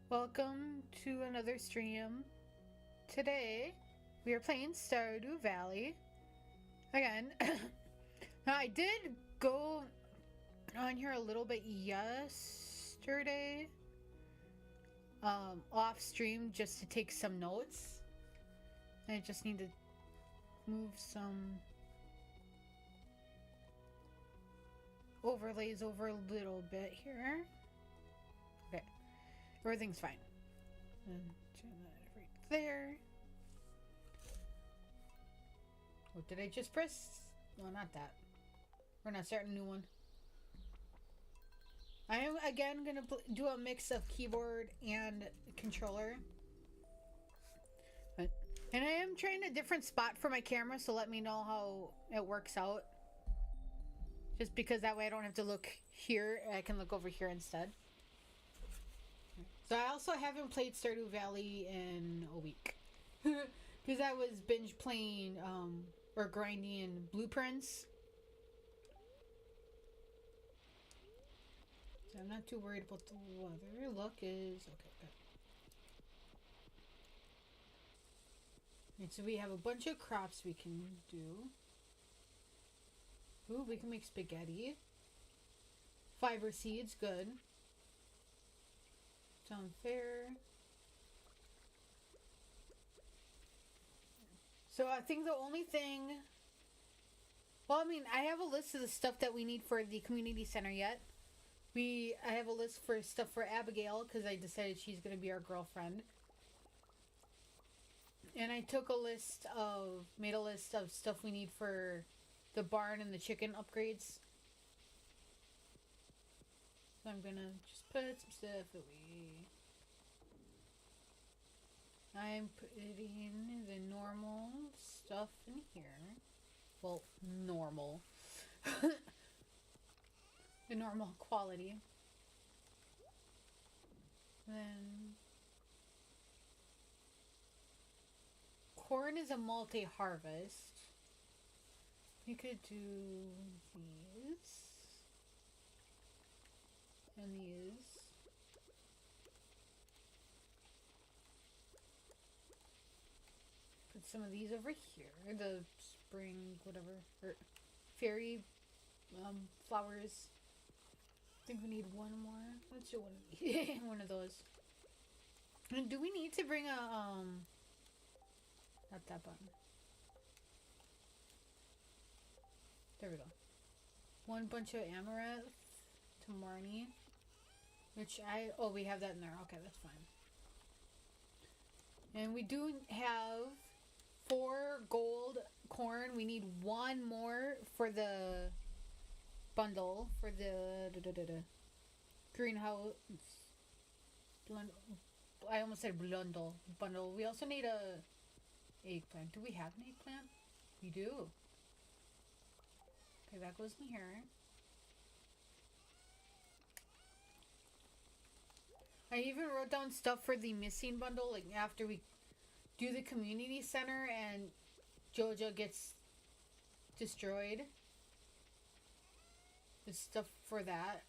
Welcome to another stream. Today, we are playing Stardew Valley. Again, I did go on here a little bit yesterday, off stream just to take some notes. I just need to move some overlays over a little bit here. Okay. Everything's fine. And turn that right there. What did I just press? No, not that. We're not starting a new one. I am again gonna do a mix of keyboard and controller. And I am trying a different spot for my camera, so let me know how it works out. Just because that way I don't have to look here, I can look over here instead. So I also haven't played Stardew Valley in a week. Because I was binge playing or grinding blueprints. So I'm not too worried about the weather. Look is okay, good. And so we have a bunch of crops we can do. Ooh, we can make spaghetti. Fiber seeds, good. Sound fair. So I think the only thing... Well, I mean, I have a list of the stuff that we need for the community center yet. I have a list for stuff for Abigail, because I decided she's going to be our girlfriend. And I took made a list of stuff we need for the barn and the chicken upgrades. So I'm gonna just put some stuff away. I'm putting the normal stuff in here. Well, normal. The normal quality. Then corn is a multi-harvest. We could do these. And these. Put some of these over here. The spring, whatever. Or fairy flowers. I think we need one more. Let's do one of these. One of those. And do we need to bring a, not that button. There we go. One bunch of amaranth to Marnie. Which we have that in there. Okay, that's fine. And we do have 4 gold corn. We need 1 more for the bundle. For the greenhouse. I almost said bundle. We also need a eggplant. Do we have an eggplant? We do. Okay, that goes in here. I even wrote down stuff for the missing bundle, like after we do the community center and Jojo gets destroyed. The stuff for that.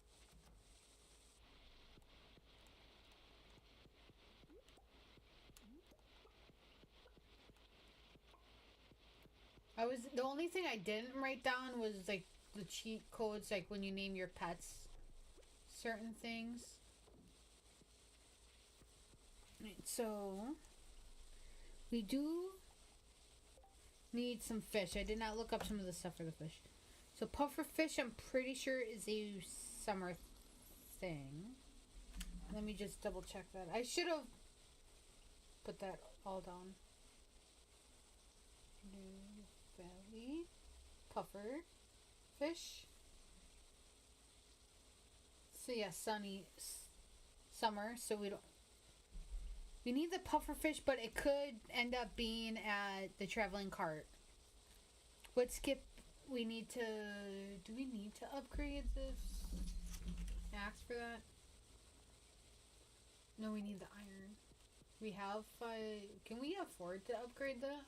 The only thing I didn't write down was like the cheat codes, like when you name your pets certain things. Right, so we do need some fish. I did not look up some of the stuff for the fish. So puffer fish, I'm pretty sure is a summer thing. Let me just double check that. I should have put that all down. Valley, puffer fish. So yeah, sunny summer. So we need the puffer fish, but it could end up being at the traveling cart. Let's skip. Do we need to upgrade this axe for that? No, we need the iron. We have 5. Can we afford to upgrade the?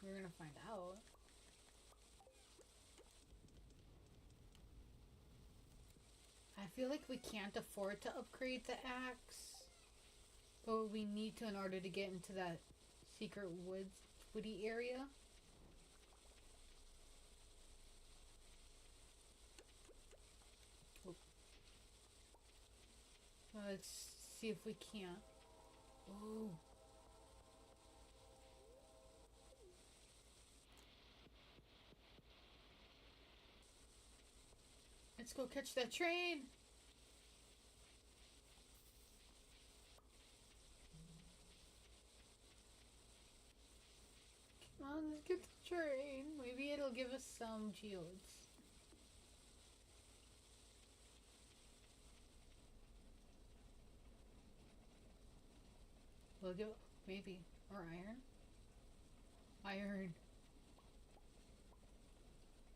We're gonna find out. I feel like we can't afford to upgrade the axe. But we need to in order to get into that secret woody area. Let's see if we can't. Oh. Let's go catch that train. Come on, let's get the train. Maybe it'll give us some geodes. We'll go, maybe. Or iron. Iron.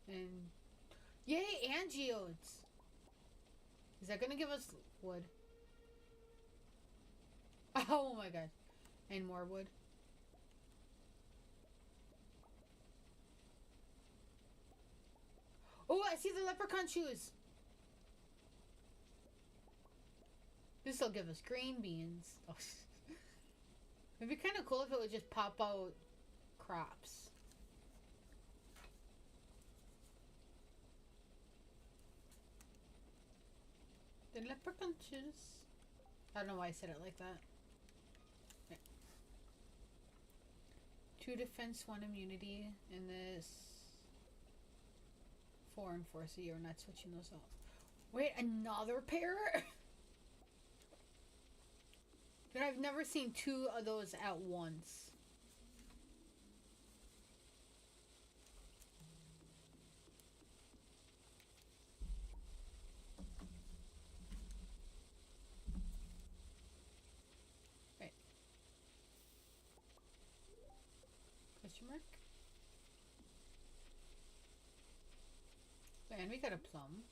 And yay, and geodes. Is that gonna give us wood? Oh my god. And more wood. Oh, I see the leprechaun shoes. This will give us green beans. Oh. It'd be kind of cool if it would just pop out crops. The leprechaun shoes. I don't know why I said it like that. Okay. 2 defense, 1 immunity, and this 4 and 4, so you're not switching those out. Wait, another pair? Dude, I've never seen 2 of those at once. Right. Question mark? And we got a plum.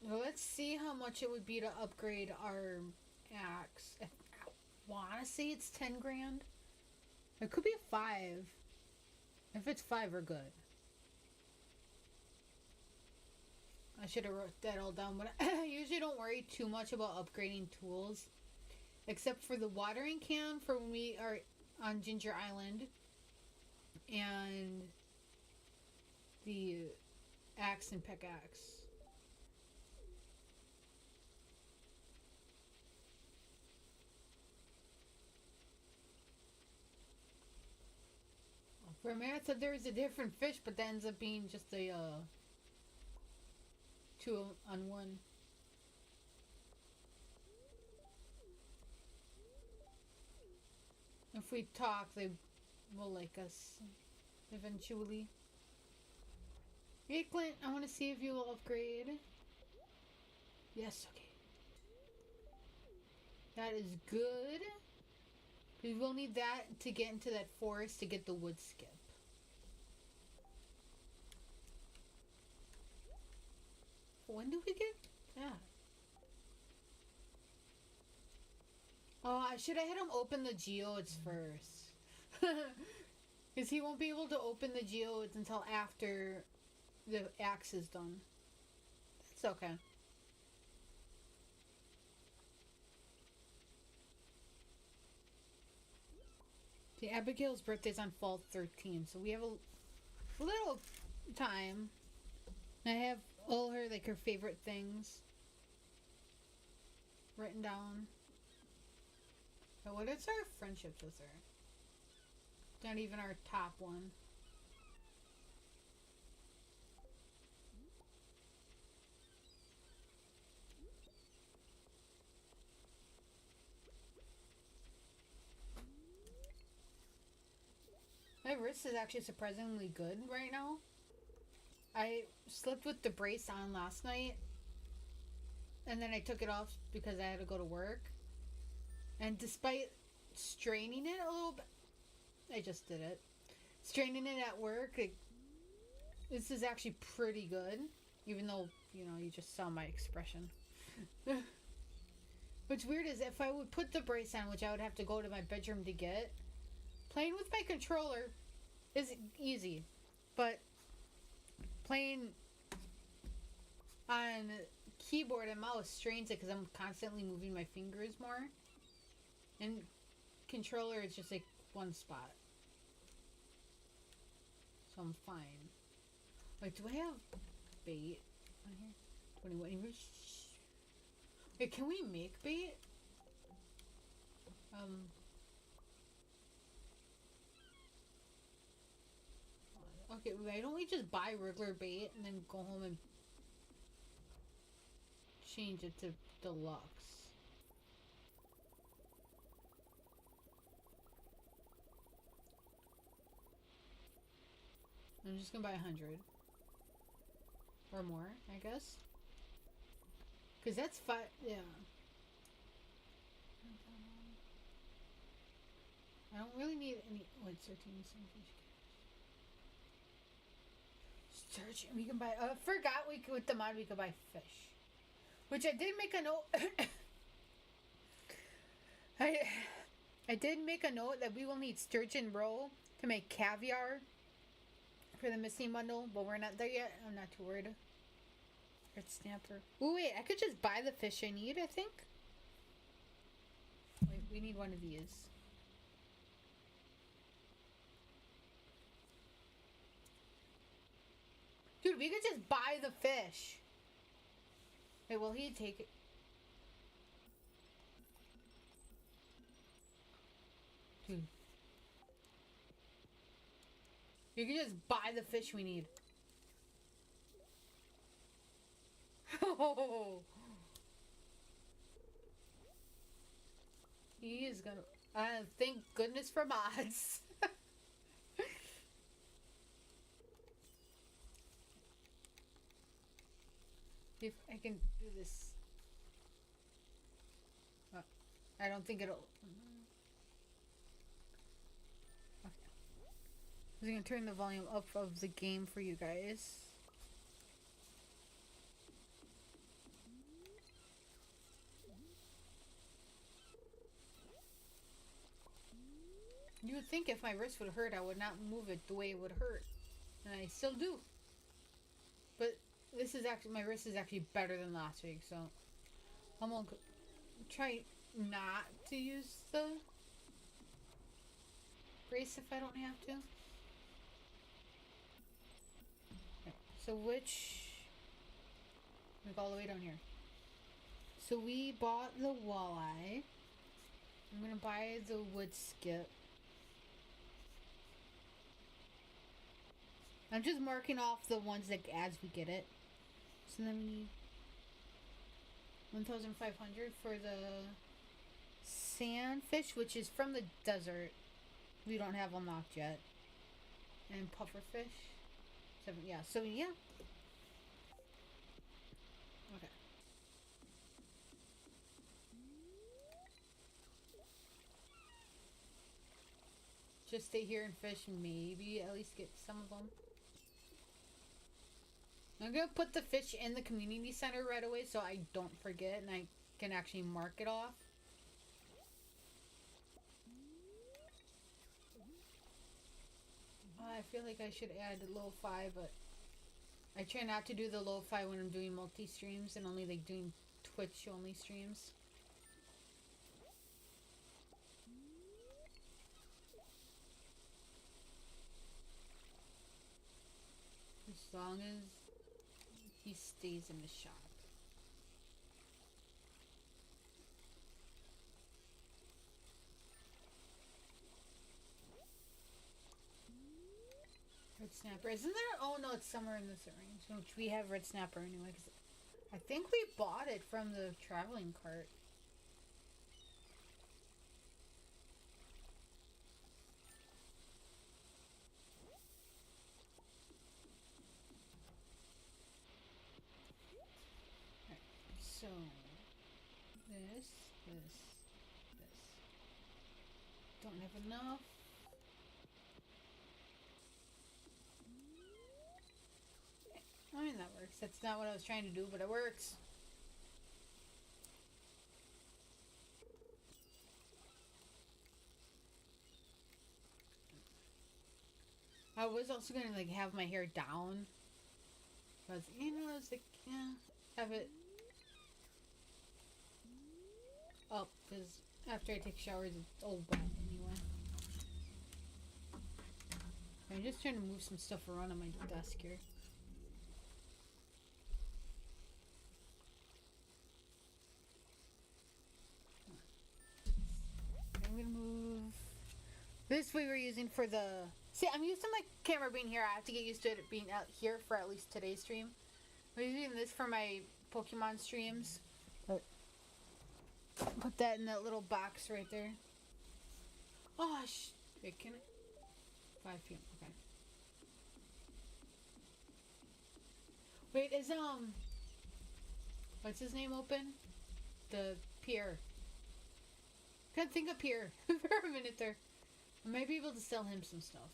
Well, let's see how much it would be to upgrade our axe. I wanna say it's 10 grand. It could be a 5. If it's 5, we're good. I should have wrote that all down, but I usually don't worry too much about upgrading tools. Except for the watering can for when we are on Ginger Island. And the axe and pickaxe. For a minute I thought there was a different fish, but that ends up being just a 2 on 1. If we talk, they will like us eventually. Hey Clint, I want to see if you will upgrade. Yes, okay. That is good. We will need that to get into that forest to get the wood skip. When do we get that? Oh, should I had him open the geodes first? Because he won't be able to open the geodes until after the axe is done. It's okay. See, Abigail's birthday's on fall 13th, so we have a little time. I have all her, like, her favorite things written down. But what is our friendships with her? Not even our top one. My wrist is actually surprisingly good right now. I slept with the brace on last night. And then I took it off because I had to go to work. And despite straining it a little bit, I just did it. Straining it at work, this is actually pretty good. Even though, you know, you just saw my expression. What's weird is if I would put the brace on, which I would have to go to my bedroom to get, playing with my controller is easy, but playing On keyboard and mouse strains it because I'm constantly moving my fingers more. And controller is just like one spot. So I'm fine. Wait, do I have bait on here? 21. Wait, can we make bait? Okay, why don't we just buy regular bait and then go home and change it to deluxe? I'm just gonna buy 100 or more, I guess. Cause that's five. Yeah. I don't really need any. Wait, 13 fish. Search. We can buy. Forgot we could, with the mod we could buy fish, which I did make a note. I did make a note that we will need sturgeon roe to make caviar for the missing bundle, but we're not there yet. I'm not too worried. Red snapper. Ooh, wait, I could just buy the fish I need, I think. Wait, we need one of these. Dude, we could just buy the fish. Wait, will he take it? Dude. You can just buy the fish we need. Oh. He is gonna... thank goodness for mods. If I can do this. I don't think it'll... Okay. I'm gonna turn the volume up of the game for you guys. You would think if my wrist would hurt, I would not move it the way it would hurt. And I still do. But this is actually, my wrist is actually better than last week, so I'm gonna try not to use the brace if I don't have to. Okay, so which, I'm gonna go all the way down here. So we bought the walleye. I'm gonna buy the wood skip. I'm just marking off the ones that as we get it. So then we need 1,500 for the sandfish, which is from the desert. We don't have them locked yet. And pufferfish. 7, yeah, so yeah. Okay. Just stay here and fish and maybe at least get some of them. I'm gonna put the fish in the community center right away so I don't forget and I can actually mark it off. I feel like I should add lo-fi, but I try not to do the lo-fi when I'm doing multi-streams and only like doing Twitch only streams. As long as he stays in the shop. Red snapper. Isn't there? Oh no, it's somewhere in this range. Which we have red snapper anyway. Cause I think we bought it from the traveling cart. Right, so this. Don't have enough. I mean, that works. That's not what I was trying to do, but it works. I was also gonna like have my hair down. Because, you know, it's like, yeah. have it up because after I take showers, it's all wet anyway. I'm just trying to move some stuff around on my desk here. I'm gonna move. This we were using for the. See, I'm used to my camera being here. I have to get used to it being out here for at least today's stream. I'm using this for my Pokemon streams. But put that in that little box right there. Oh, wait, can I? 5 p.m. Okay. Wait, is what's his name open? The Pierre. Can't think of Pierre for a minute there. I might be able to sell him some stuff.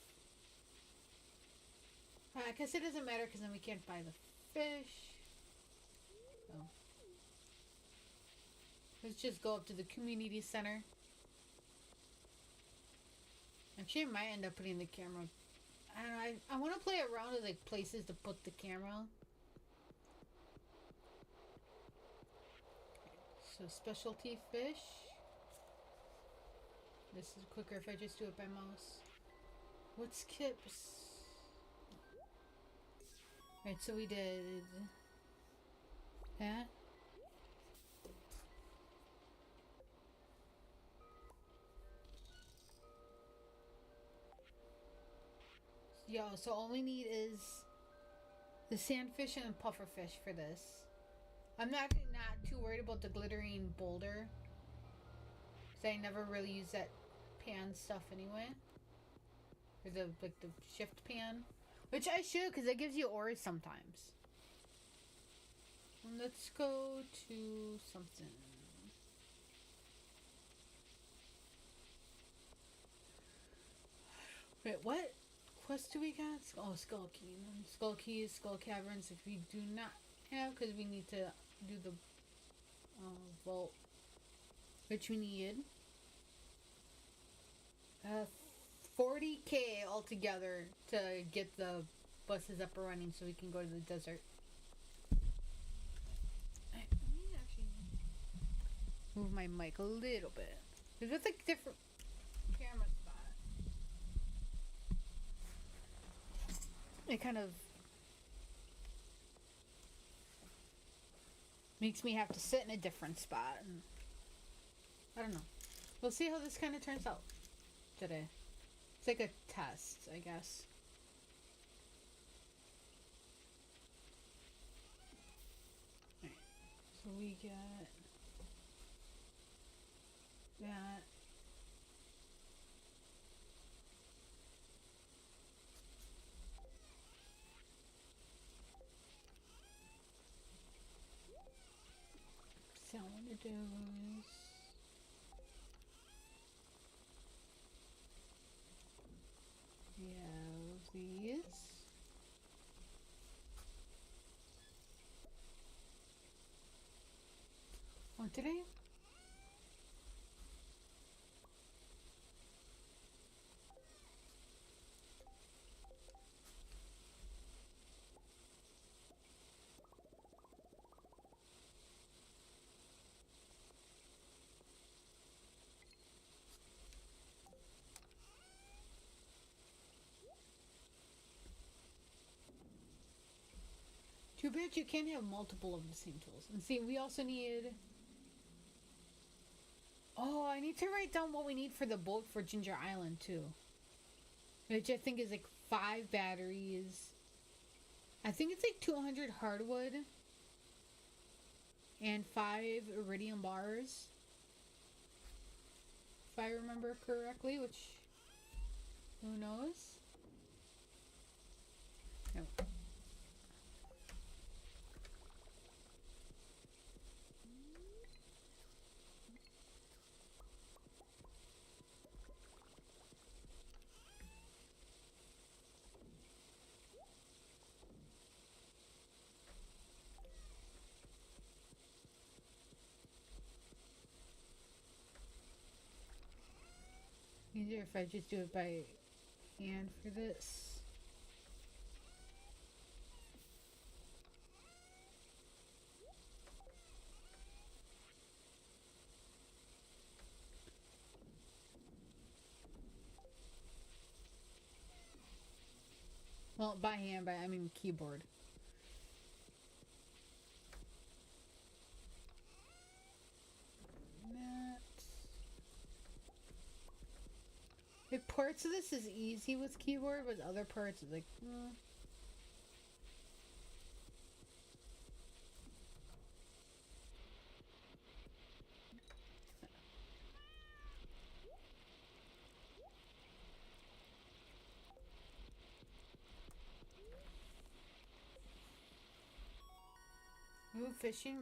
I guess it doesn't matter because then we can't buy the fish. Oh. Let's just go up to the community center. Actually, I might end up putting the camera. I don't know. I want to play around with like places to put the camera. So specialty fish. This is quicker if I just do it by mouse. What's Kip's? Right, so we did that. Yo, so all we need is the sandfish and pufferfish for this. I'm actually not too worried about the glittering boulder, because I never really use that pan stuff anyway. Or the shift pan. Which I should, because it gives you ores sometimes. Let's go to something. Wait, what quest do we got? Oh, Skull Key. Skull Keys, Skull Caverns, if we do not have, because we need to do the vault. Which we need 40k altogether to get the buses up and running so we can go to the desert. Let me actually move my mic a little bit. Because it's like different camera spot. It kind of makes me have to sit in a different spot. And I don't know. We'll see how this kind of turns out today. It's like a test, I guess. Alright. So we get that. Sourdoughs. We have these. What did I? Too bad you can't have multiple of the same tools. And see, we also need... Oh, I need to write down what we need for the boat for Ginger Island, too. Which I think is like 5 batteries. I think it's like 200 hardwood. And 5 iridium bars. If I remember correctly, which... Who knows? No. Easier if I just do it by hand for this. Well, by hand, I mean keyboard. Like, parts of this is easy with keyboard, but other parts is like, Ooh, fishing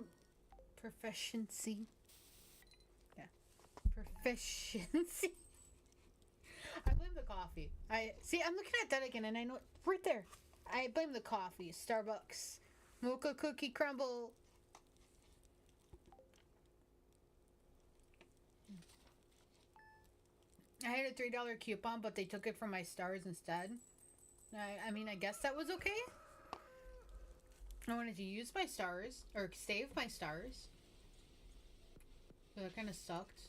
proficiency. Yeah. Proficiency. I blame the coffee. I see. I'm looking at that again, and I know right there. I blame the coffee. Starbucks, mocha cookie crumble. I had a $3 coupon, but they took it from my stars instead. I mean, I guess that was okay. I wanted to use my stars or save my stars. So that kind of sucked.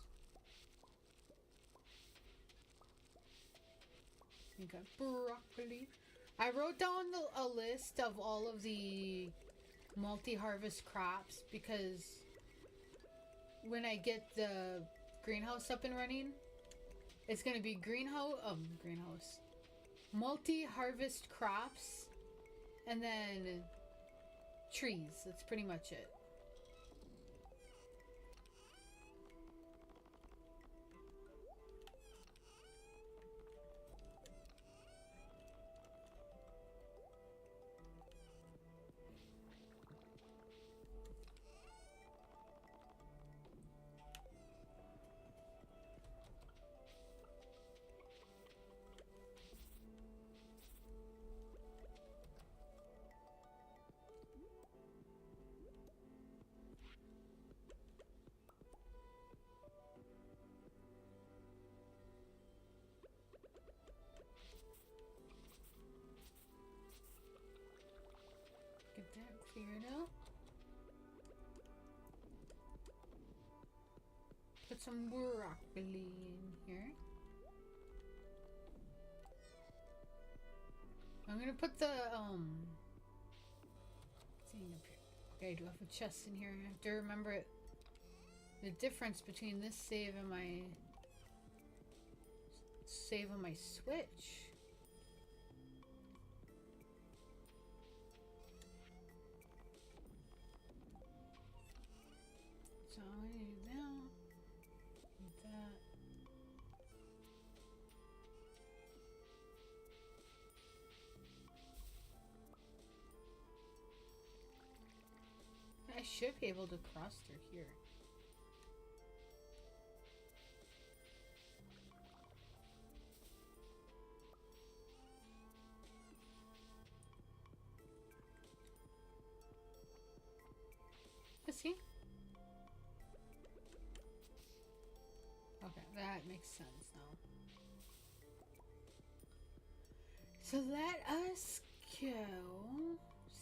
Okay, broccoli. I wrote down a list of all of the multi-harvest crops because when I get the greenhouse up and running, it's gonna be greenhouse, multi-harvest crops, and then trees. That's pretty much it. Get that cleared out. Put some broccoli in here. I'm gonna put the okay, I do have a chest in here. I have to remember it. The difference between this save and my save on my Switch. So I'm gonna do that. Do that. I should be able to cross through here. Let's see. Okay, that makes sense now. So let us go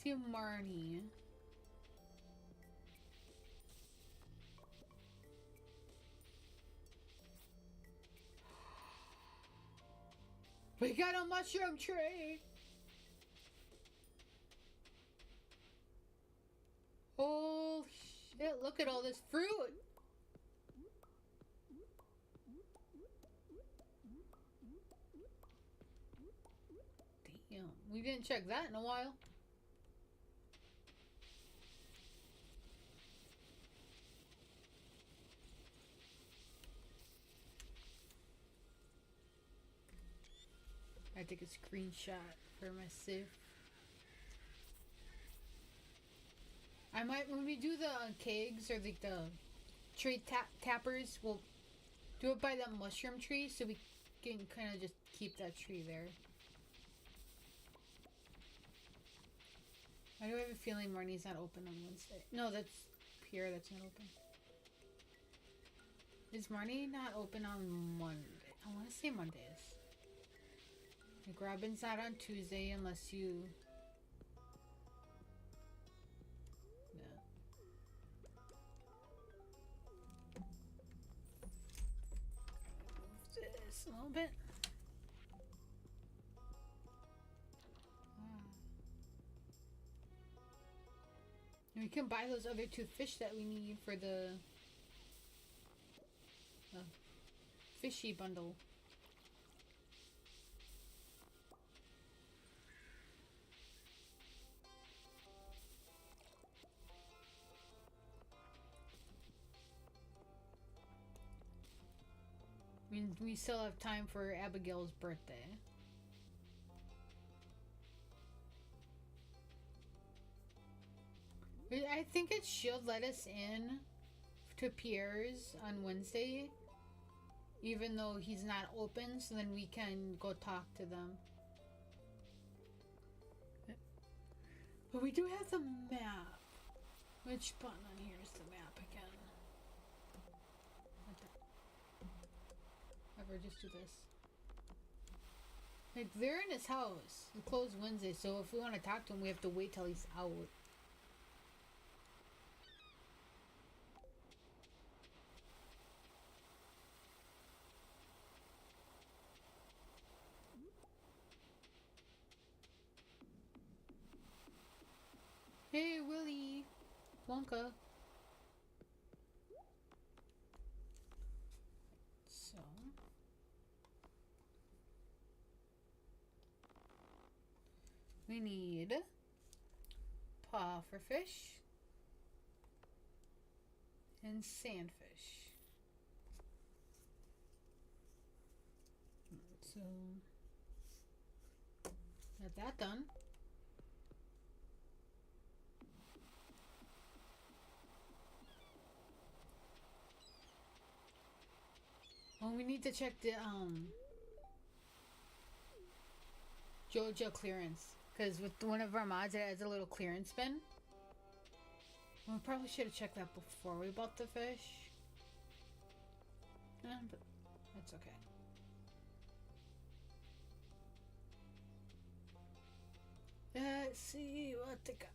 see Marnie. We got a mushroom tree! Oh shit, look at all this fruit! Damn, we didn't check that in a while. I take a screenshot for my save. I might, when we do the kegs or like the tree tappers, we'll do it by that mushroom tree so we can kind of just keep that tree there. I do have a feeling Marnie's not open on Wednesday. No, that's Pierre that's not open. Is Marnie not open on Monday? I want to say Mondays. Like Robin's not on Tuesday unless you... Yeah. Move this a little bit. I can buy those other 2 fish that we need for the fishy bundle. I mean, we still have time for Abigail's birthday. I think it should let us in to Pierre's on Wednesday, even though he's not open, so then we can go talk to them. But we do have the map. Which button on here is the map again? Ever just do this. Like, they're in his house. We close Wednesday, so if we want to talk to him, we have to wait till he's out. Hey, Willy Wonka. So we need paw for fish and sandfish. So got that done. Oh, we need to check the JoJo clearance, because with one of our mods it has a little clearance bin. We probably should have checked that before we bought the fish. But that's okay. Let's see what they got.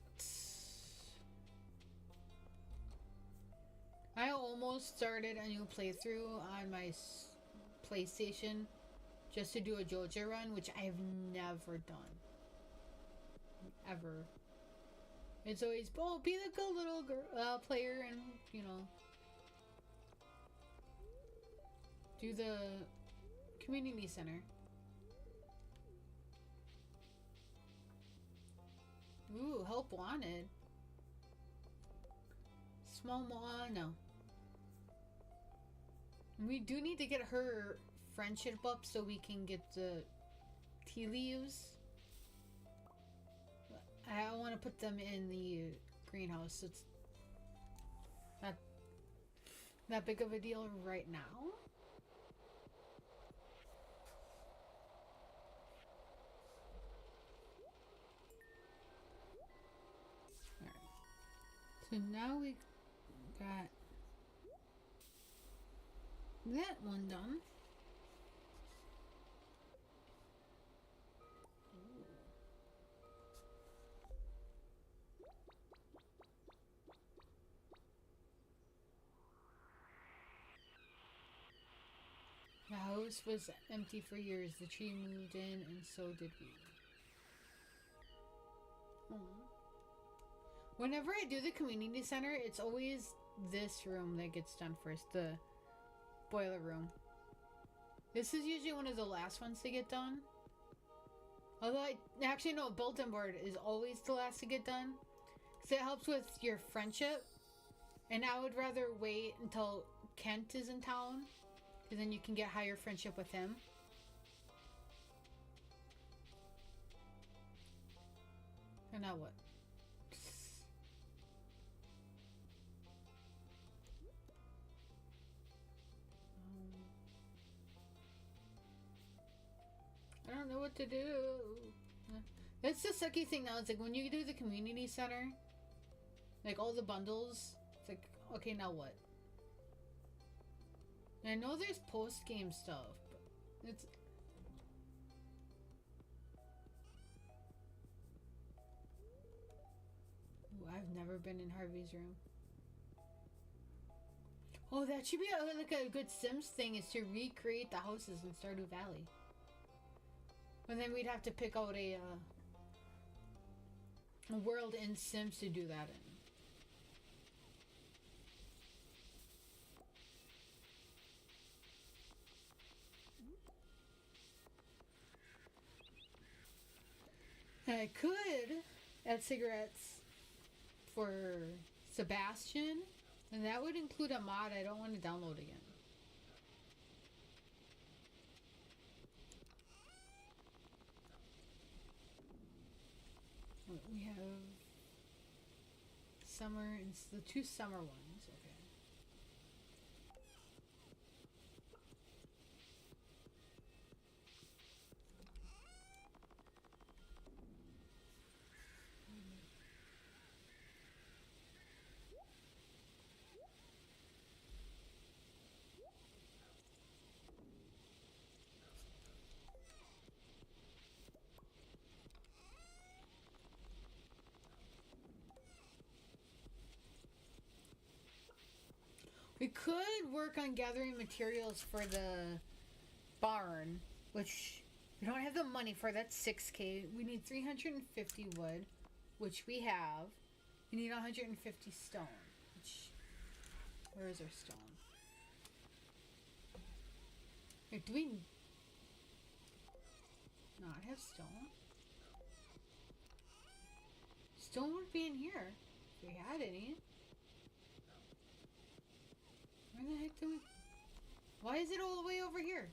I almost started a new playthrough on my PlayStation just to do a JoJo run, which I have never done. Ever. It's always, oh, be the good little girl, player and, you know, do the community center. Ooh, help wanted. Small no. We do need to get her friendship up so we can get the tea leaves. I want to put them in the greenhouse. So it's not that big of a deal right now. Alright. So now we got that one done. The house was empty for years. The tree moved in, and so did we. Aww. Whenever I do the community center, it's always this room that gets done first, the boiler room. This is usually one of the last ones to get done. Although actually no, bulletin board is always the last to get done. So it helps with your friendship. And I would rather wait until Kent is in town, because then you can get higher friendship with him. And now what? I don't know what to do. That's the sucky thing now. It's like when you do the community center, like all the bundles, it's like, okay, now what? And I know there's post-game stuff, but it's... Ooh, I've never been in Harvey's room. Oh, that should be like a good Sims thing, is to recreate the houses in Stardew Valley. And then we'd have to pick out a world in Sims to do that in. I could add cigarettes for Sebastian, and that would include a mod I don't want to download again. We have summer and the 2 summer ones. Okay. We could work on gathering materials for the barn, which we don't have the money for. That's 6K. We need 350 wood, which we have. We need 150 stone, which... Where is our stone? Wait, do we not have stone? Stone would be in here if we had any. Where the heck do we... Why is it all the way over here?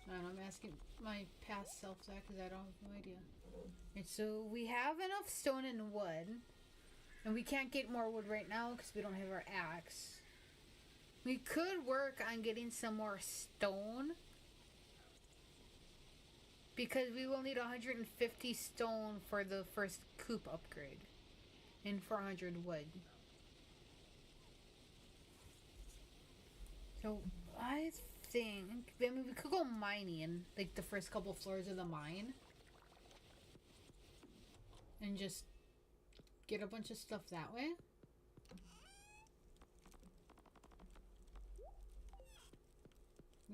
I don't know, I'm asking my past self that because I don't have no idea. And so we have enough stone and wood. And we can't get more wood right now because we don't have our axe. We could work on getting some more stone. Because we will need 150 stone for the first coop upgrade. And 400 wood. So I think, I mean, we could go mining, like the first couple floors of the mine. And just get a bunch of stuff that way.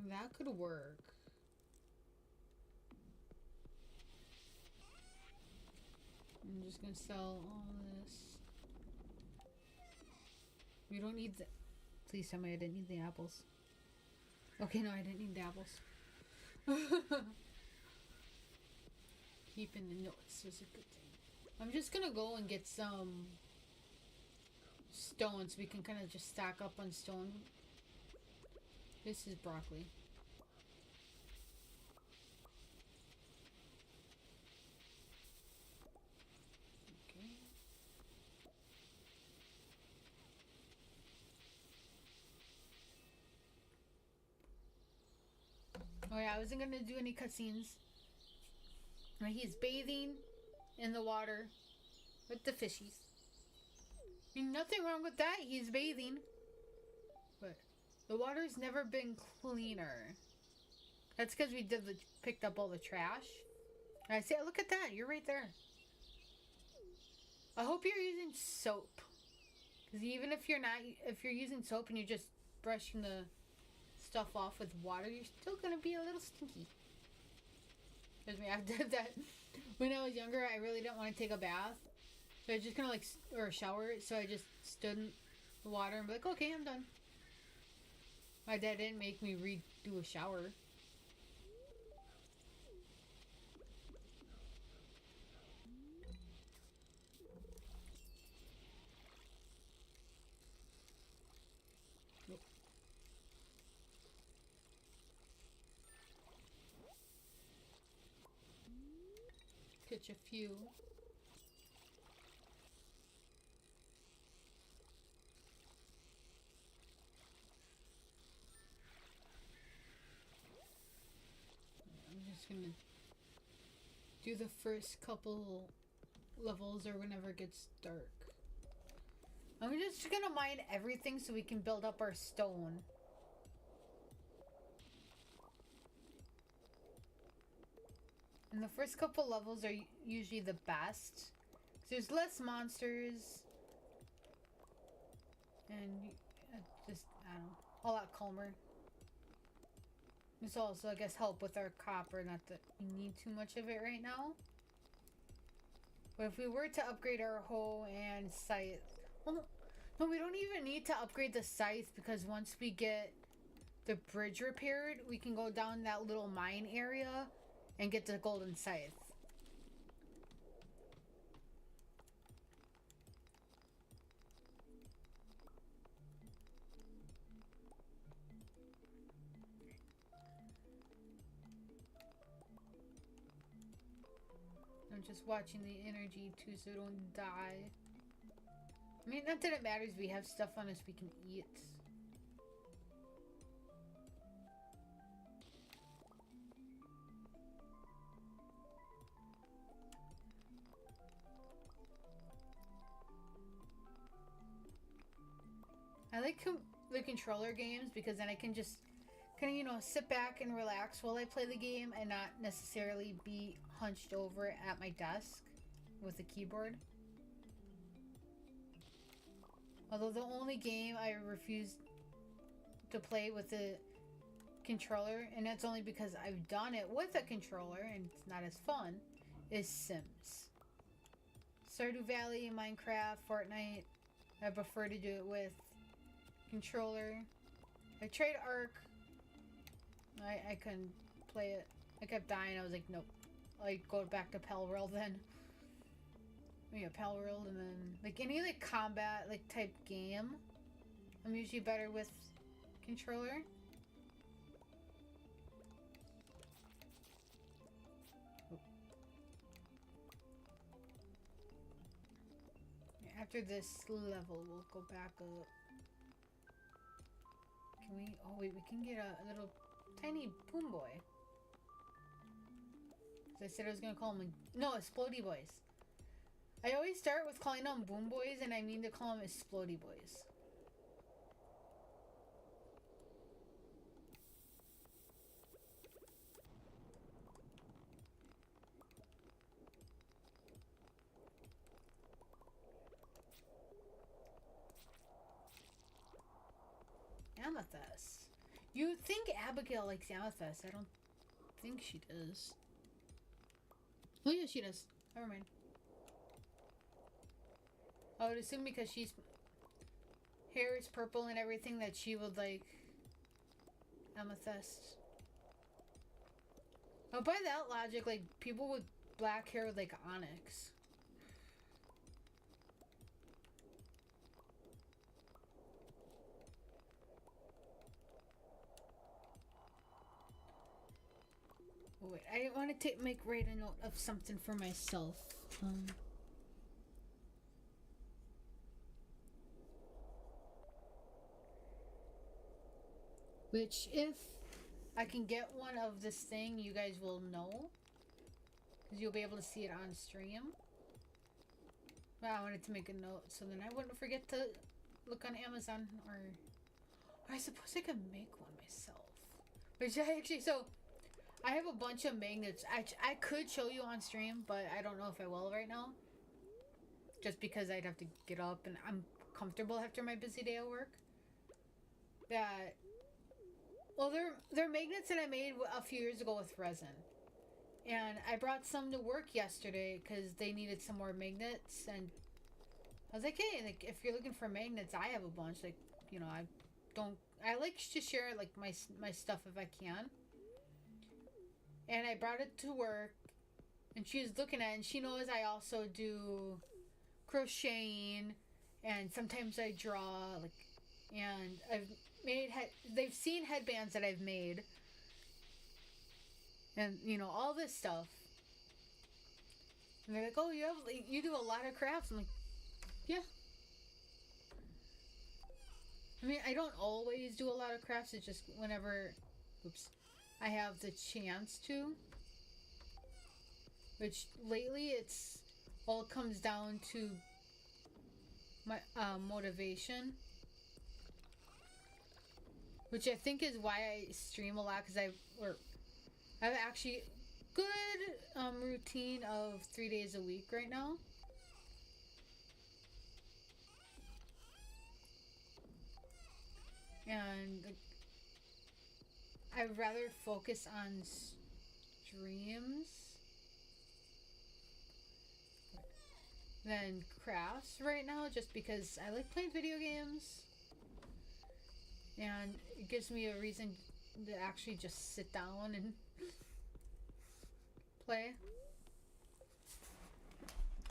That could work. I'm just gonna sell all this. We don't need the... Please tell me I didn't need the apples. Okay, no, I didn't need the apples. Keeping the notes is a good thing. I'm just gonna go and get some stone so we can kind of just stack up on stone. This is broccoli. Okay. Oh yeah, I wasn't gonna do any cutscenes. He's bathing in the water with the fishies. I mean, nothing wrong with that. He's bathing. But the water's never been cleaner. That's because we picked up all the trash. And I say, look at that. You're right there. I hope you're using soap. Because even if you're not, if you're using soap and you're just brushing the stuff off with water, you're still going to be a little stinky. Because I did that when I was younger. I really didn't want to take a bath, so I just kind of like, or a shower. So I just stood in the water and be like, okay, I'm done. My dad didn't make me redo a shower. Nope. Catch a few. I'm just gonna do the first couple levels or whenever it gets dark. I'm just gonna mine everything so we can build up our stone. And the first couple levels are usually the best. There's less monsters. And just, I don't know, a lot calmer. This also, I guess, help with our copper. Not that we need too much of it right now. But if we were to upgrade our hoe and scythe... Well, no, we don't even need to upgrade the scythe because once we get the bridge repaired, we can go down that little mine area and get the golden scythe. I'm just watching the energy too so I don't die. I mean, not that it matters, we have stuff on us we can eat. I like the controller games because then I can just kind of, you know, sit back and relax while I play the game and not necessarily be hunched over at my desk with a keyboard. Although the only game I refuse to play with a controller, and that's only because I've done it with a controller and it's not as fun, is Sims. Stardew Valley, Minecraft, Fortnite, I prefer to do it with controller. I tried Ark. I couldn't play it. I kept dying. I was like, nope. I'd go back to Pal World then. Yeah, Pal World, and then like any like combat like type game, I'm usually better with controller. After this level, we'll go back up. Can we? Oh wait, we can get a little tiny boom boy. I said I was gonna call them no explodey boys. I always start with calling them boom boys, and I mean to call them explodey boys. Amethyst. You think Abigail likes amethyst? I don't think she does. Oh yeah, she does. Never mind. I would assume because she's hair is purple and everything that she would like amethyst. Oh, by that logic, like people with black hair would like onyx. Oh, wait, I want to write a note of something for myself. Which, if I can get one of this thing, you guys will know. Because you'll be able to see it on stream. But I wanted to make a note so then I wouldn't forget to look on Amazon or I suppose I could make one myself. Which I actually, so I have a bunch of magnets. I could show you on stream, but I don't know if I will right now. Just because I'd have to get up and I'm comfortable after my busy day at work. That... Well, they're magnets that I made a few years ago with resin. And I brought some to work yesterday because they needed some more magnets. And I was like, hey, like, if you're looking for magnets, I have a bunch. Like, you know, I like to share, like, my stuff if I can. And I brought it to work. And she was looking at it. And she knows I also do crocheting. And sometimes I draw, like, and I've made they've seen headbands that I've made and you know all this stuff and they're like, oh, you do a lot of crafts. I'm like, yeah. I mean, I don't always do a lot of crafts. It's just whenever I have the chance to, which lately it's all comes down to my motivation. Which I think is why I stream a lot, because I have actually good routine of 3 days a week right now. And like, I'd rather focus on streams than crafts right now, just because I like playing video games. and it gives me a reason to actually just sit down and play.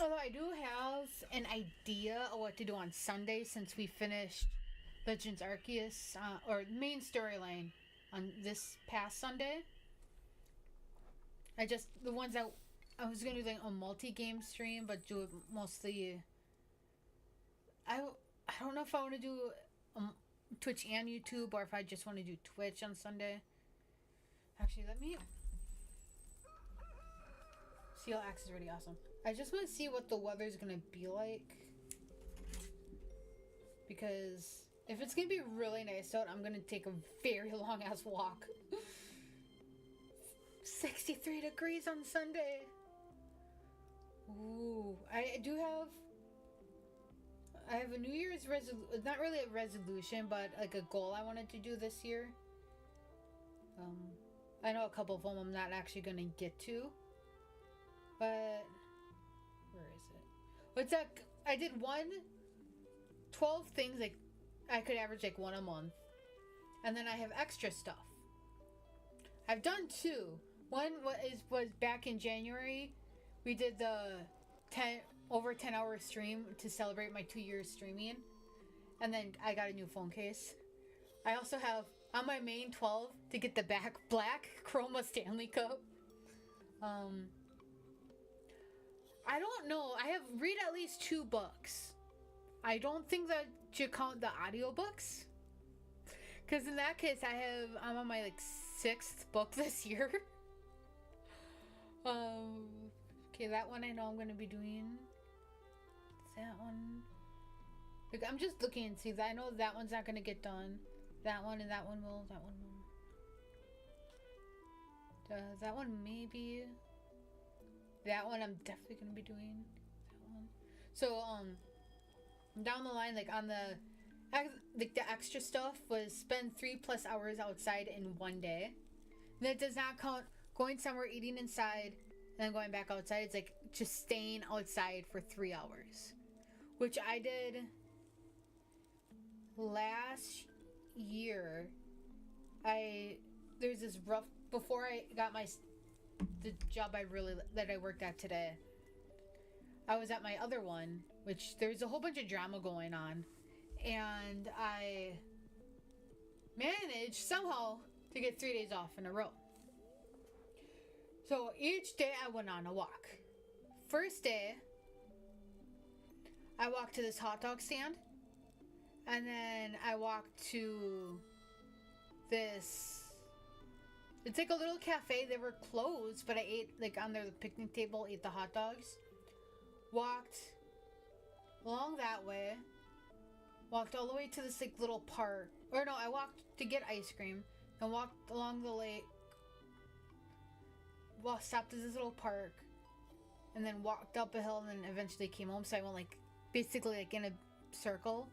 Although I do have an idea of what to do on Sunday since we finished Legends Arceus, or main storyline on this past Sunday. The ones that I was going to do like a multi-game stream, but do it mostly. I don't know if I want to do Twitch and YouTube, or if I just want to do Twitch on Sunday. Actually, let me. Seal Axe is really awesome. I just want to see what the weather's gonna be like, because if it's gonna be really nice out, I'm gonna take a very long ass walk. 63 degrees on Sunday. Ooh, I have a New Year's not really a resolution, but like a goal I wanted to do this year. I know a couple of them I'm not actually gonna get to, but where is it? What's that? I did 12 things, like I could average like one a month, and then I have extra stuff. I've done 2. One was back in January. We did the over 10-hour stream to celebrate my 2 years streaming, and then I got a new phone case. I also have on my main 12 to get the black Chroma Stanley Cup. I don't know. I have read at least 2 books. I don't think that should count the audiobooks, because in that case I'm on my like 6th book this year. Okay, that one I know I'm gonna be doing. That one. Like, I'm just looking and see that I know that one's not gonna get done. That one and that one will. That one will. That one maybe. That one I'm definitely gonna be doing. That one. So down the line, like on the extra stuff was spend 3+ hours outside in one day. And that does not count going somewhere, eating inside, and then going back outside. It's like just staying outside for 3 hours, which I did last year. There's this rough before I got the job that I worked at today. I was at my other one, which there's a whole bunch of drama going on, and I managed somehow to get 3 days off in a row. So each day I went on a walk. First day, I walked to this hot dog stand, and then I walked to this. It's like a little cafe. They were closed, but I ate like on their picnic table, ate the hot dogs. Walked along that way. Walked all the way to this like little park. Or no, I walked to get ice cream and walked along the lake. Stopped at this little park, and then walked up a hill, and then eventually came home. So I went like basically like in a circle.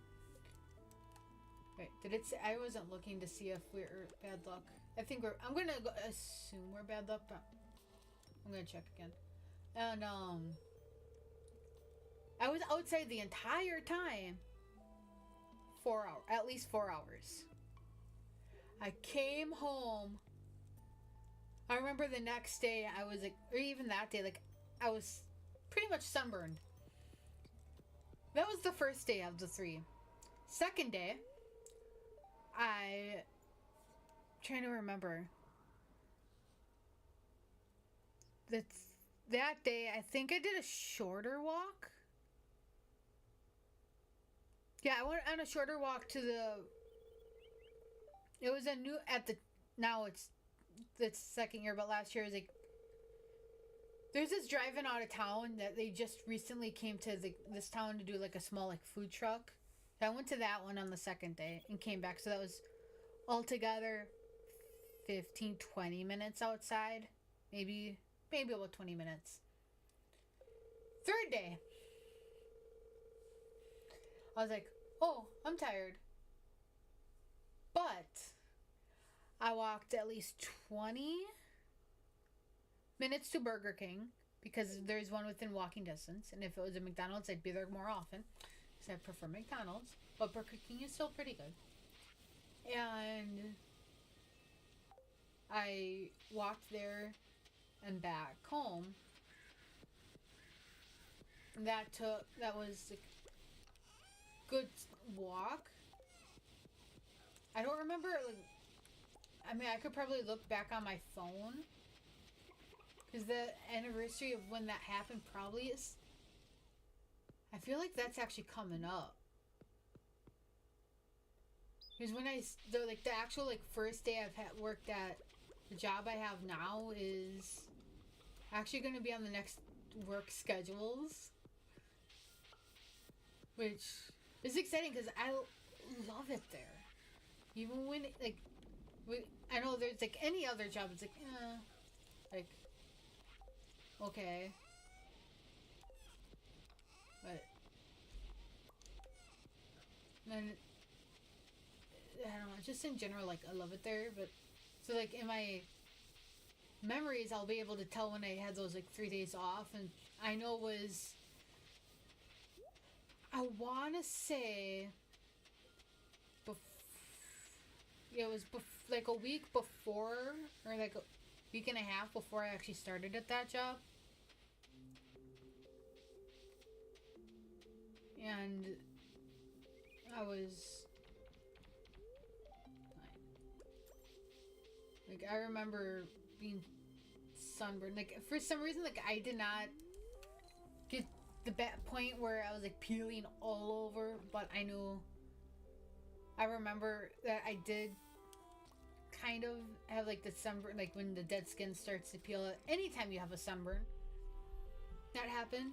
Wait, did it say? I wasn't looking to see if we're bad luck. I think I'm gonna assume we're bad luck, but I'm gonna check again. And I was outside the entire time. 4 hours, at least 4 hours. I came home. I remember the next day I was like, or even that day, like I was pretty much sunburned. That was the first day of the 3. Second day, trying to remember. That day, I think I did a shorter walk. Yeah, I went on a shorter walk to it was now it's the second year, but last year was like, there's this drive-in out of town that they just recently came to this town to do like a small like food truck. So I went to that one on the second day and came back. So that was altogether 15-20 minutes outside, maybe about 20 minutes. Third day, I was like, oh, I'm tired, but I walked at least 20 minutes to Burger King because there's one within walking distance, and if it was a McDonald's I'd be there more often because I prefer McDonald's, but Burger King is still pretty good. And I walked there and back home. And that was a good walk. I don't remember, like, I mean, I could probably look back on my phone. Because the anniversary of when that happened probably is... I feel like that's actually coming up. Because when the actual, like, first day I've worked at the job I have now is actually going to be on the next work schedules. Which is exciting because I love it there. Even when, like, I know there's, like, any other job, it's like, okay. But then, I don't know, just in general, like, I love it there, but, so, like, in my memories, I'll be able to tell when I had those, like, 3 days off, and I know it was, I want to say, it was like a week before, or like a week and a half before I actually started at that job. And I was like, I remember being sunburned. Like, for some reason, like, I did not get the point where I was like peeling all over, but I remember that I did kind of have like the sunburn, like when the dead skin starts to peel. Anytime you have a sunburn, that happened.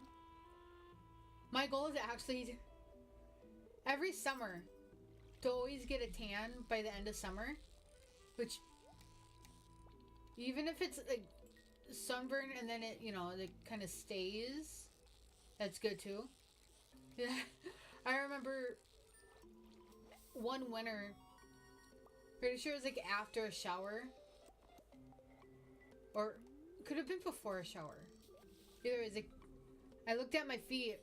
My goal is actually every summer to always get a tan by the end of summer, which even if it's like sunburn and then it, it kind of stays, that's good too. Yeah, I remember one winter, pretty sure it was like after a shower, or could have been before a shower. Either way, it's like I looked at my feet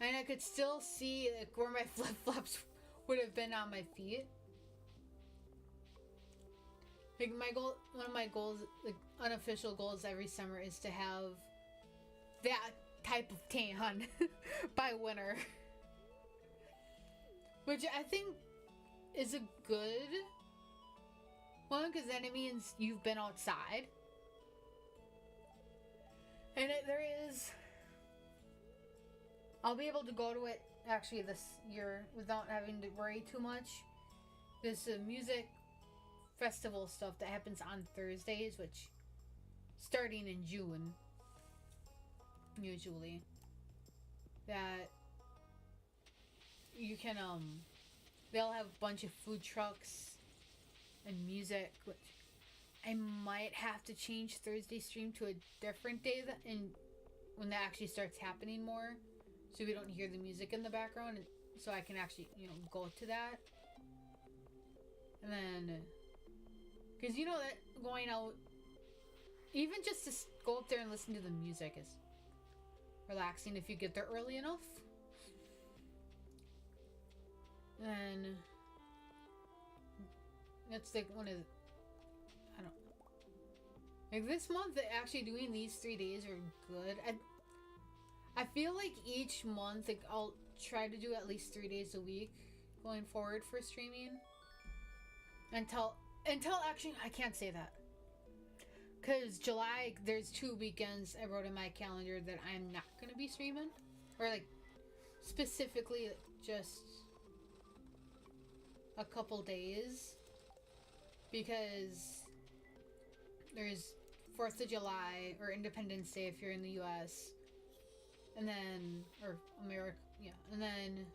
and I could still see like where my flip-flops would have been on my feet. Like one of my goals, like unofficial goals every summer, is to have that type of tan by winter. Which I think is a good one, because then it means you've been outside. And I'll be able to go to it actually this year without having to worry too much. There's music festival stuff that happens on Thursdays, which starting in June, usually, that you can they'll have a bunch of food trucks and music, which I might have to change Thursday stream to a different day when that actually starts happening more, so we don't hear the music in the background, and so I can actually go to that. And then because that going out, even just to go up there and listen to the music, is relaxing if you get there early enough. And that's like one of the, I don't know. Like this month, actually doing these 3 days are good. I feel like each month, like I'll try to do at least 3 days a week going forward for streaming. Until actually, I can't say that. Because July, there's 2 weekends I wrote in my calendar that I'm not going to be streaming. Or like, specifically just a couple days. Because there's 4th of July, or Independence Day if you're in the US. And then, or America, yeah. And then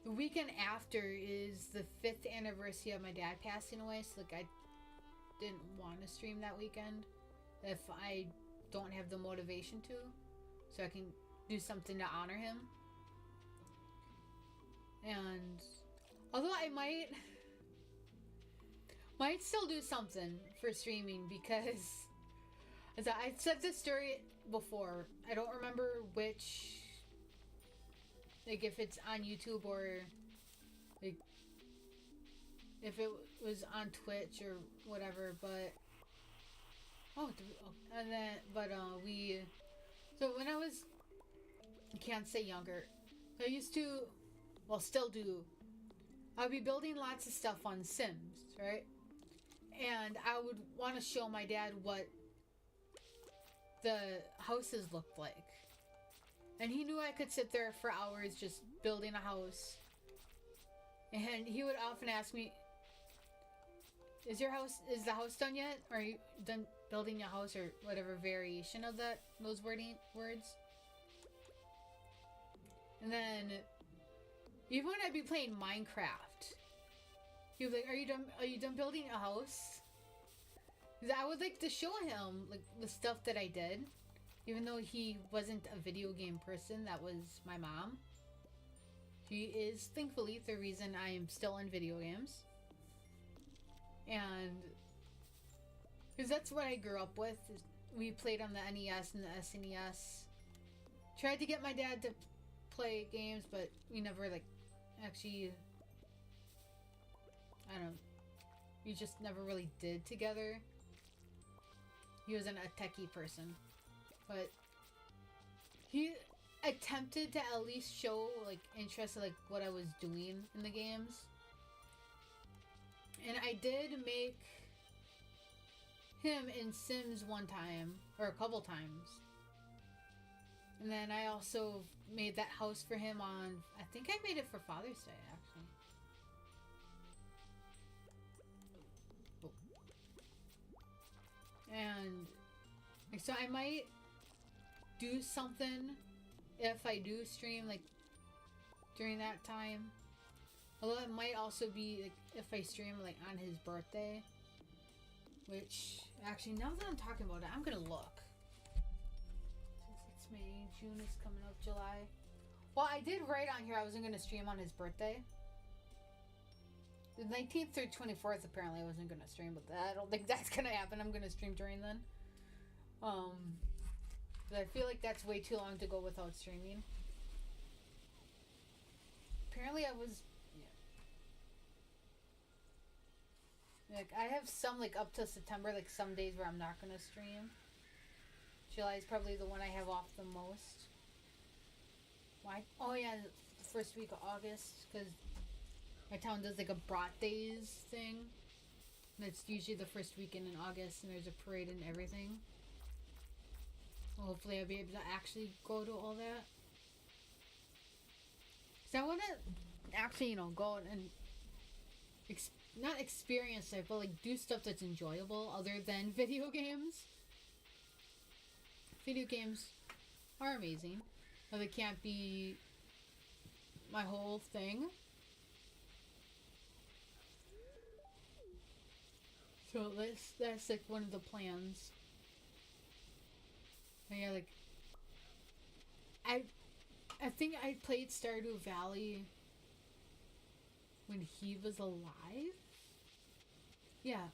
the weekend after is the 5th anniversary of my dad passing away. So like I didn't want to stream that weekend if I don't have the motivation to, so I can do something to honor him. And although I might still do something for streaming, because as I've said this story before, I don't remember which, like if it's on YouTube or like if it was on Twitch or whatever, but and then we so when I was I can't say younger, I used to, well, still do. I'd be building lots of stuff on Sims, right? And I would want to show my dad what the houses looked like. And he knew I could sit there for hours just building a house. And he would often ask me, is the house done yet? Are you done building your house, or whatever variation of those words? And then even when I'd be playing Minecraft, he would be like, are you done building a house? Because I would like to show him like the stuff that I did. Even though he wasn't a video game person, that was my mom. She is, thankfully, the reason I am still in video games. And because that's what I grew up with. We played on the NES and the SNES. Tried to get my dad to play games, but we never like actually, I don't know, we just never really did together. He wasn't a techie person, but he attempted to at least show like interest in like what I was doing in the games. And I did make him in Sims one time, or a couple times. And then I also made that house for him on, I think I made it for Father's Day, actually. Oh. And so I might do something if I do stream, like, during that time. Although it might also be, like, if I stream, like, on his birthday. Which, actually, now that I'm talking about it, I'm gonna look. Since it's May, June is coming up, July. Well, I did write on here I wasn't gonna stream on his birthday. The 19th through 24th, apparently, I wasn't gonna stream, but I don't think that's gonna happen. I'm gonna stream during then. But I feel like that's way too long to go without streaming. Apparently I was, yeah. Like, I have some, like, up to September, like, some days where I'm not gonna stream. July is probably the one I have off the most. Why? Oh, yeah, the first week of August, because my town does, like, a Brat Days thing. And it's usually the first weekend in August, and there's a parade and everything. Well, hopefully I'll be able to actually go to all that. So I want to actually, go out and not experience it, but like do stuff that's enjoyable other than video games. Video games are amazing, but they can't be my whole thing. So that's like one of the plans. And yeah, like I think I played Stardew Valley when he was alive. Yeah,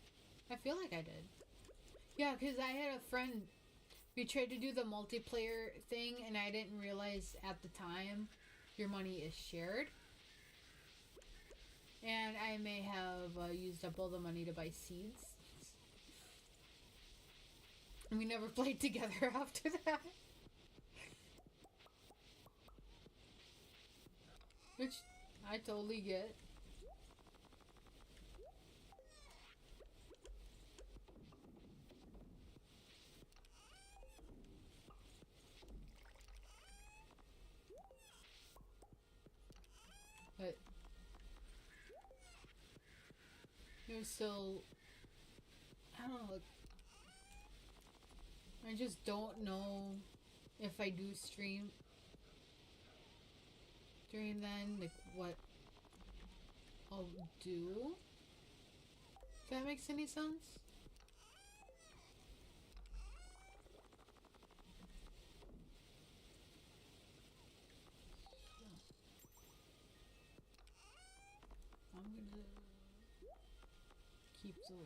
I feel like I did. Yeah, because I had a friend. We tried to do the multiplayer thing, and I didn't realize at the time your money is shared. And I may have used up all the money to buy seeds. And we never played together after that. Which I totally get. But it was still, I don't know, like, I just don't know if I do stream during then, like, what I'll do. If that makes any sense? I'm gonna keep those.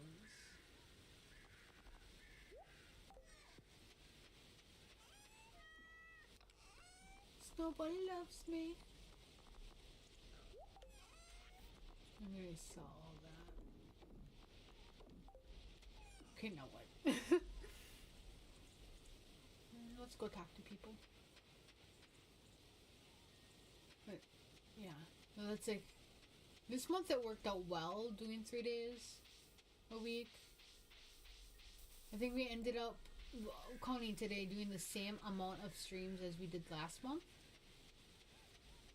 Nobody loves me. I'm gonna sell all that. Okay, now what? Let's go talk to people. But, yeah. So that's like... This month it worked out well, doing 3 days a week. I think we ended up, counting today, doing the same amount of streams as we did last month.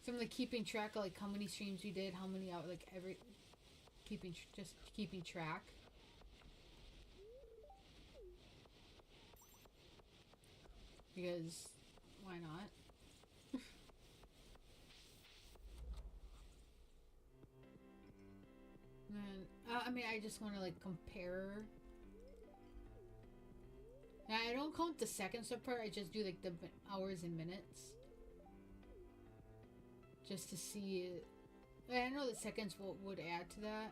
So I'm like keeping track of like how many streams we did, how many out, like every... just keeping track. Because, why not? And, I mean, I just want to like compare. Now, I don't count the seconds apart, I just do like the hours and minutes. Just to see it. I know the seconds would add to that.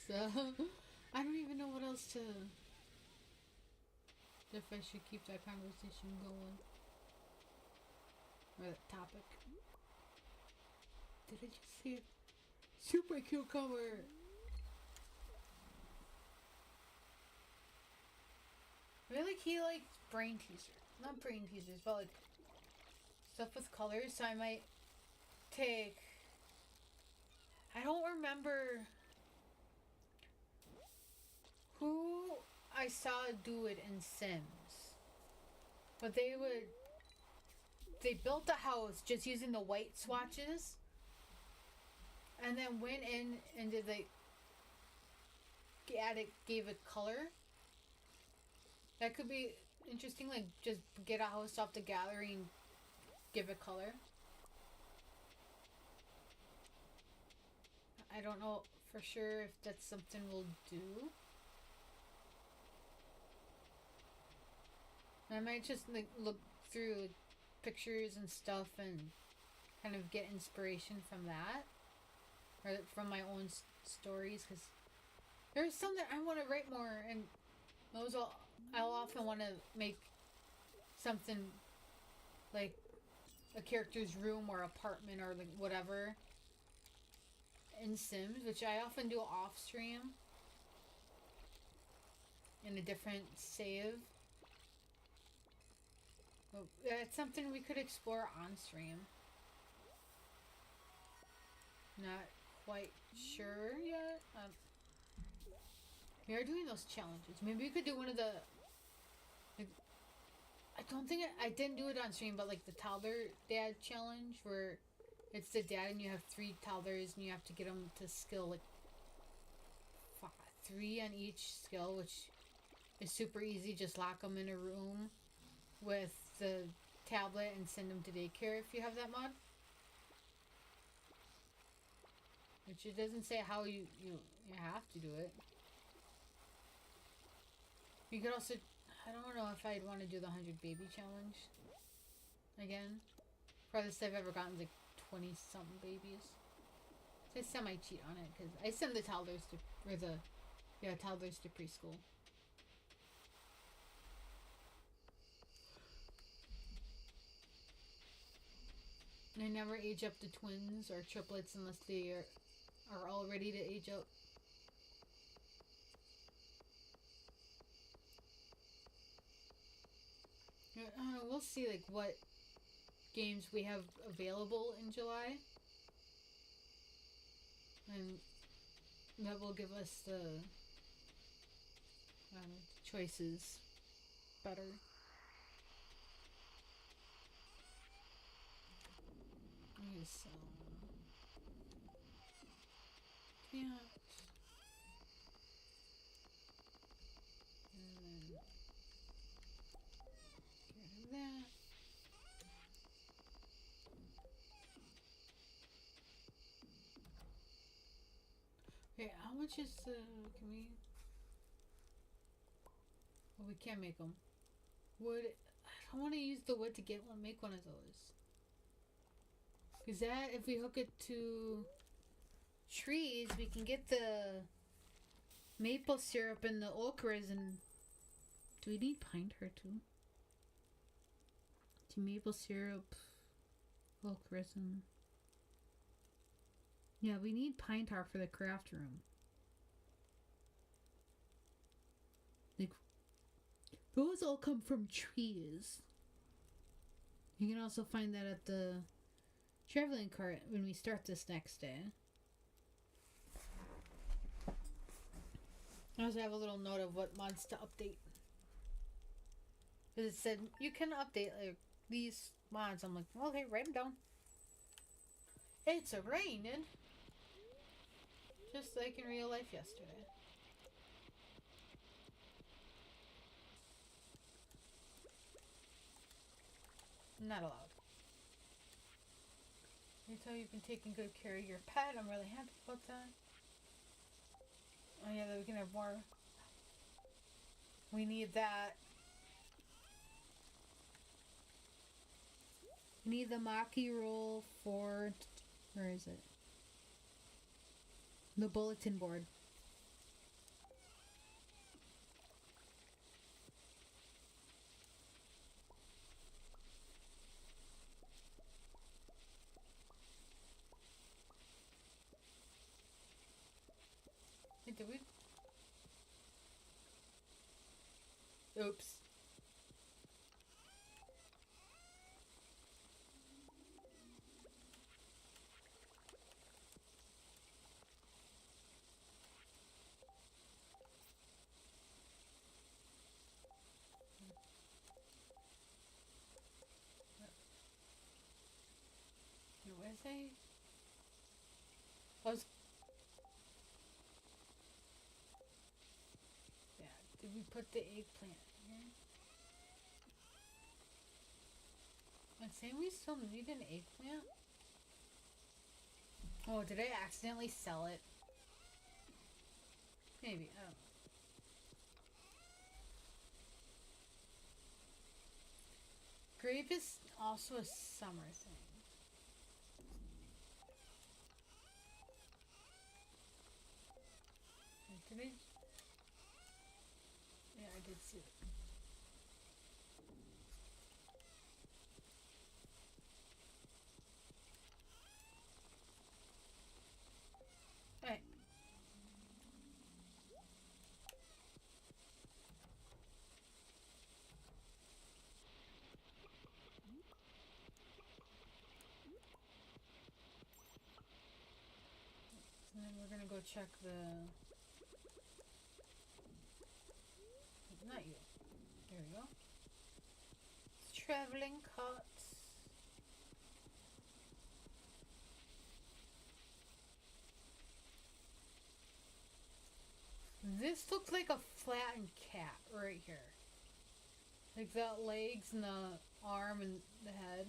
That's, I don't even know what else to... If I should keep that conversation going. Or that topic. Did I just see it? Super cucumber! I feel like he likes brain teasers. Not brain teasers, but like stuff with colors, so I might take... I don't remember who I saw do it in Sims. But they built a house just using the white swatches. And then went in and did like... gave it color. That could be interesting, like just get a house off the gallery and give it color. I don't know for sure if that's something we'll do. I might just like look through like, pictures and stuff and kind of get inspiration from that. Or from my own stories, because there's some that I want to write more, and those I'll often want to make something like a character's room or apartment or like whatever in Sims, which I often do off stream in a different save. But it's something we could explore on stream. Not quite sure yet. We are doing those challenges. Maybe we could do one of the... Like, I don't think... I didn't do it on stream, but like the toddler dad challenge where it's the dad and you have 3 toddlers and you have to get them to skill like 3 on each skill, which is super easy. Just lock them in a room with the tablet and send them to daycare if you have that mod. Which it doesn't say how you have to do it. You could also... I don't know if I'd want to do the 100 baby challenge again. Farthest I've ever gotten is like 20-something babies. So I semi-cheat on it because I send the toddlers to... Or the... Yeah, toddlers to preschool. I never age up the twins or triplets unless they are all ready to age up. We'll see like what games we have available in July, and that will give us the choices better. Okay, so can't. And then get rid of that. Okay, how much is the? Can we? Well, we can't make them. Wood. I don't want to use the wood to get one. Make one of those. Cause that, if we hook it to trees, we can get the maple syrup and the oak resin. Do we need pine tar too? To maple syrup, oak resin. Yeah, we need pine tar for the craft room. Like, those all come from trees. You can also find that at the traveling cart when we start this next day. I also have a little note of what mods to update. Because it said, you can update like these mods. I'm like, okay, write them down. It's a raining. Just like in real life yesterday. Not allowed. You tell you've been taking good care of your pet. I'm really happy about that. Oh yeah, that we can have more. We need that. We need the Maki roll for... Where is it? The bulletin board. Hey, did we? Oops. What is it? I was... Yeah, did we put the eggplant here? I'm saying we still need an eggplant? Oh, did I accidentally sell it? Maybe, I don't know. Grape is also a summer thing. Did I? Yeah, I did see it. Alright. And then we're gonna go check the... Not you. There we go. Traveling carts. This looks like a flattened cat right here. Like the legs and the arm and the head.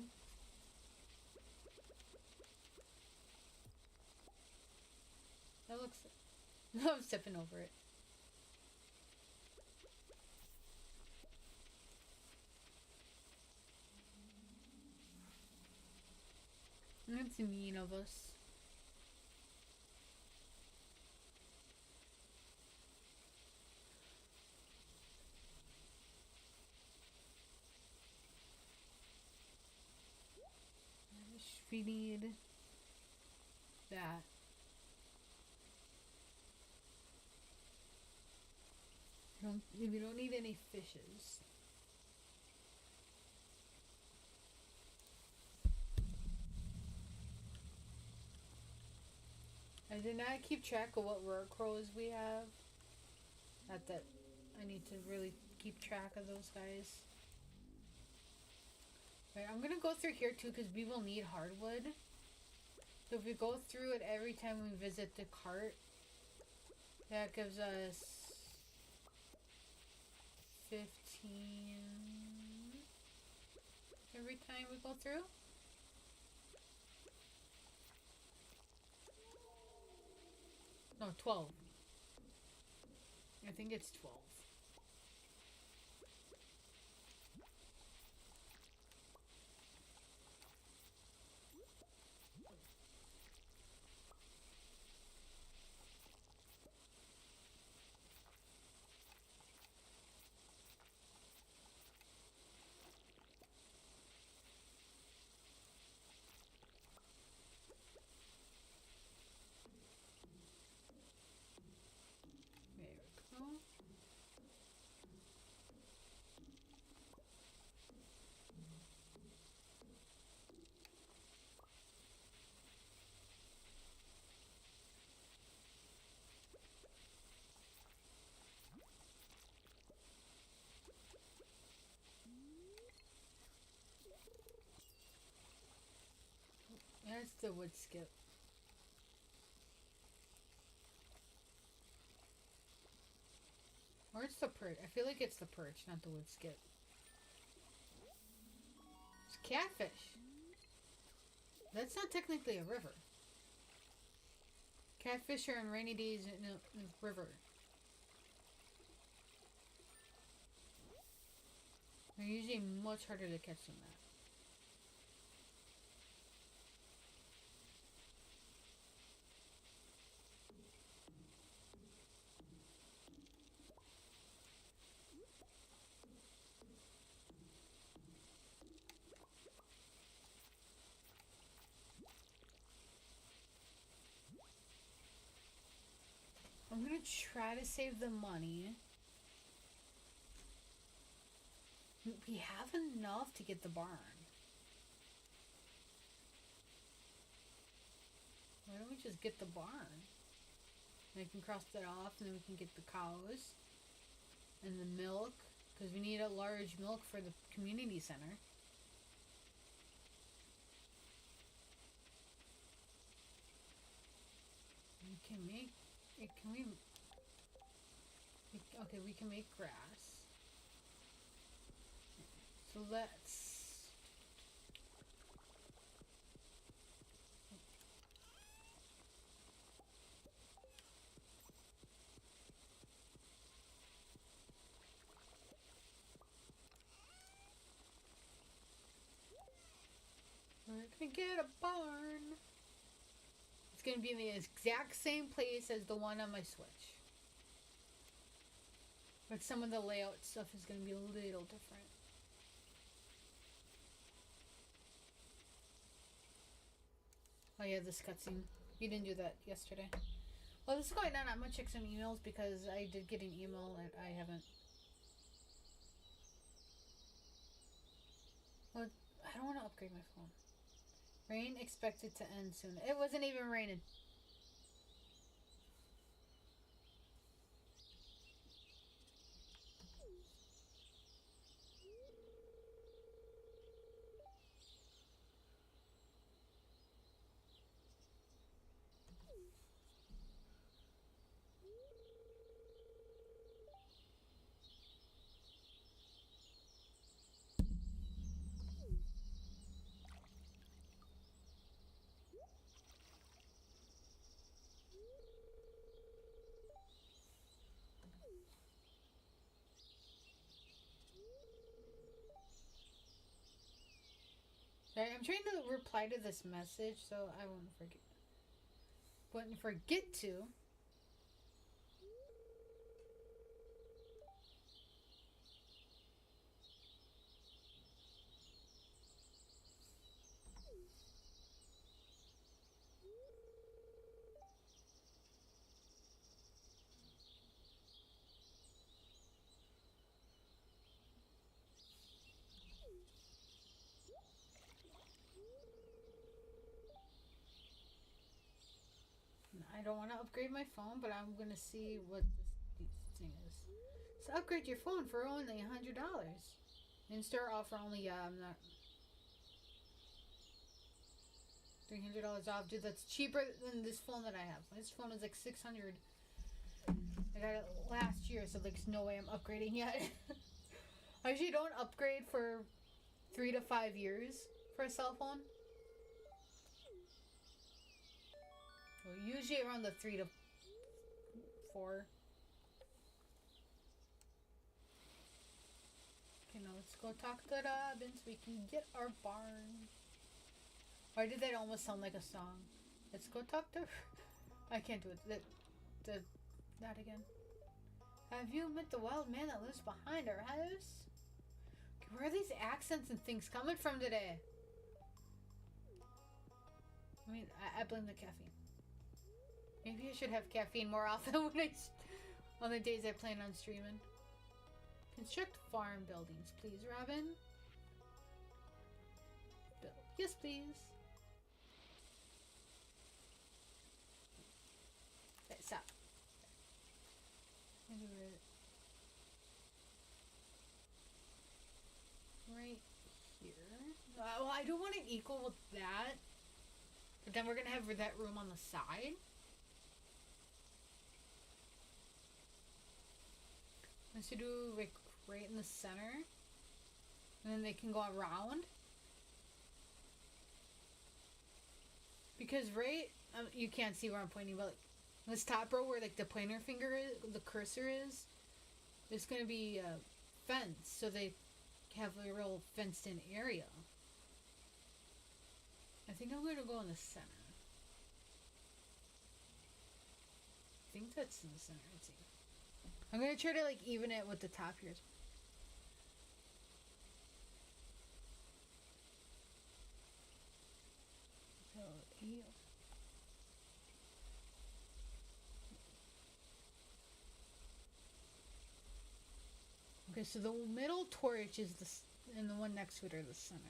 That looks... I'm stepping over it. That's mean of us. We need that. We don't need any fishes. I did not keep track of what rare crows we have. Not that I need to really keep track of those guys. Right, I'm gonna go through here too because we will need hardwood. So if we go through it every time we visit the cart, that gives us 15 every time we go through. No, 12. I think it's 12. There we go. That's the wood skip. Or it's the perch. I feel like it's the perch, not the wood skip. It's catfish. That's not technically a river. Catfish are on rainy days in a river. They're usually much harder to catch than that. I'm gonna try to save the money. We have enough to get the barn. Why don't we just get the barn? And I can cross that off, and then we can get the cows and the milk, because we need a large milk for the community center. We can make it. Can we? Okay, we can make grass. So let's. We're gonna get a barn. It's gonna be in the exact same place as the one on my Switch. But some of the layout stuff is gonna be a little different. Oh yeah, this cutscene. You didn't do that yesterday. Well, this is going on. I'm gonna check some emails because I did get an email and I haven't. Well, I don't want to upgrade my phone. Rain expected to end soon. It wasn't even raining. Sorry, I'm trying to reply to this message so I won't forget. Wouldn't forget to. I don't want to upgrade my phone, but I'm gonna see what this thing is. So upgrade your phone for only $100. In-store offer only. Yeah, I'm not. $300 off, dude. That's cheaper than this phone that I have. This phone is like 600. I got it last year, so there's no way I'm upgrading yet. I usually don't upgrade for 3 to 5 years for a cell phone. So usually around the 3 to 4. Okay, now let's go talk to Robin so we can get our barn. Why did that almost sound like a song? Let's go talk to... I can't do it. That again. Have you met the wild man that lives behind our house? Okay, where are these accents and things coming from today? I mean, I blame the caffeine. Maybe I should have caffeine more often when on the days I plan on streaming. Construct farm buildings, please, Robin. Yes, please. Okay, stop. Right here. Well, I don't want it equal with that. But then we're going to have that room on the side. Let's do like right in the center. And then they can go around. Because right, you can't see where I'm pointing, but like, this top row where like the pointer finger is, the cursor is, there's going to be a fence. So they have a real fenced in area. I think I'm going to go in the center. I think that's in the center. Let's see. I'm going to try to like even it with the top here. So, okay, so the middle torch is this, and the one next to it are the center.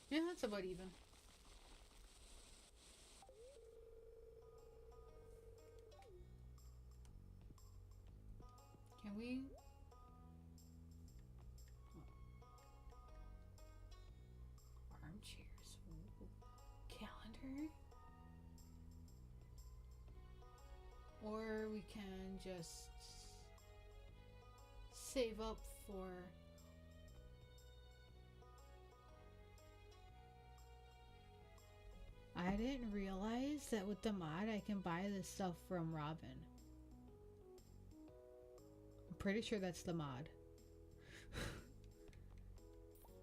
Yeah, that's about even. Can we? Armchairs. Ooh. Calendar. Or we can just save up for... I didn't realize that with the mod I can buy this stuff from Robin. I'm pretty sure that's the mod.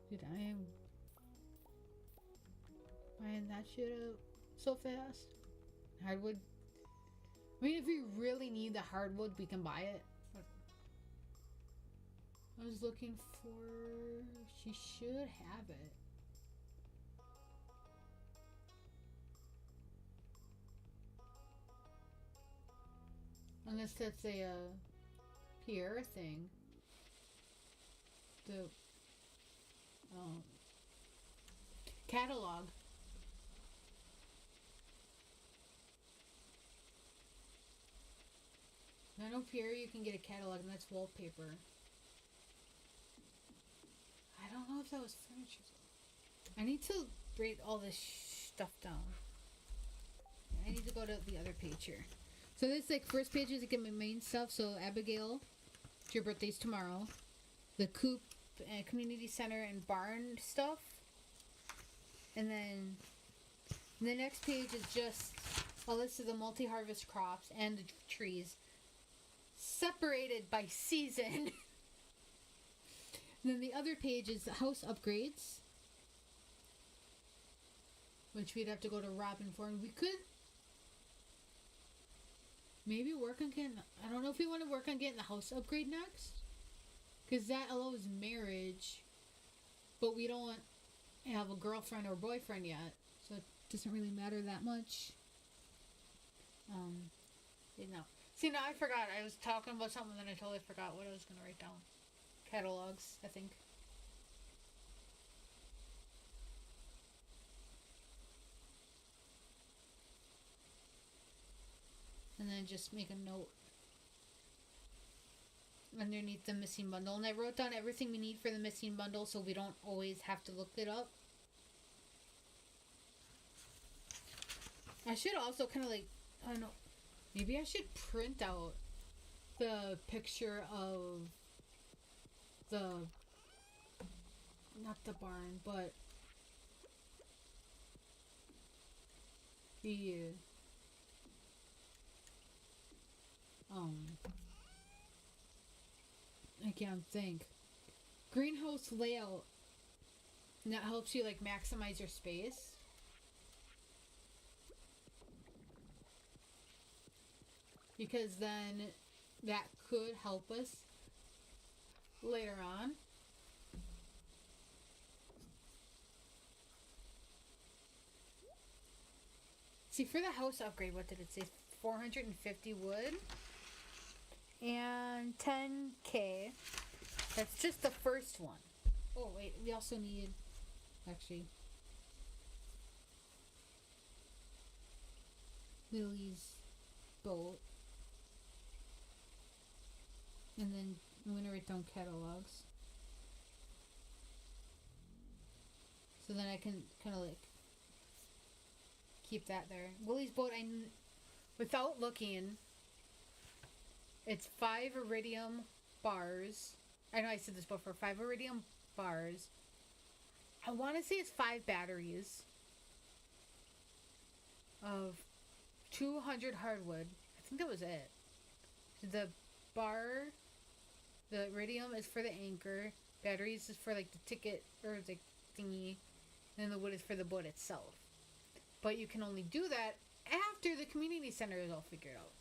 Dude, I am buying that shit up so fast. Hardwood. I mean, if we really need the hardwood, we can buy it. But I was looking for... She should have it. Unless that's a PR thing. The catalog. I know PR you can get a catalog and that's wallpaper. I don't know if that was furniture. I need to break all this stuff down. I need to go to the other page here. So this like first page is like my main stuff. So Abigail, your birthday's tomorrow. The coop and community center and barn stuff. And then the next page is just a list of the multi-harvest crops and the trees separated by season. And then the other page is the house upgrades, which we'd have to go to Robin for, and we could maybe work on getting... I don't know if we want to work on getting the house upgrade next, because that allows marriage, but we don't have a girlfriend or boyfriend yet, so it doesn't really matter that much. You know. See, now I forgot. I was talking about something, and then I totally forgot what I was going to write down. Catalogs, I think. And then just make a note. underneath the missing bundle. And I wrote down everything we need for the missing bundle so we don't always have to look it up. I should also kind of like, I don't know, maybe I should print out the picture of the, not the barn, but the, I can't think. Greenhouse layout. And that helps you like maximize your space. Because then that could help us later on. See, for the house upgrade, what did it say? 450 wood and 10k. That's just the first one. Oh, wait, we also need, actually, Lily's boat. And then I'm going to write down catalogs. So then I can kind of like keep that there. Willie's boat, without looking, it's 5 iridium bars. I know I said this before, 5 iridium bars. I want to say it's 5 batteries of 200 hardwood. I think that was it. The bar, the iridium is for the anchor, batteries is for like the ticket or the thingy, and the wood is for the boat itself. But you can only do that after the community center is all figured out.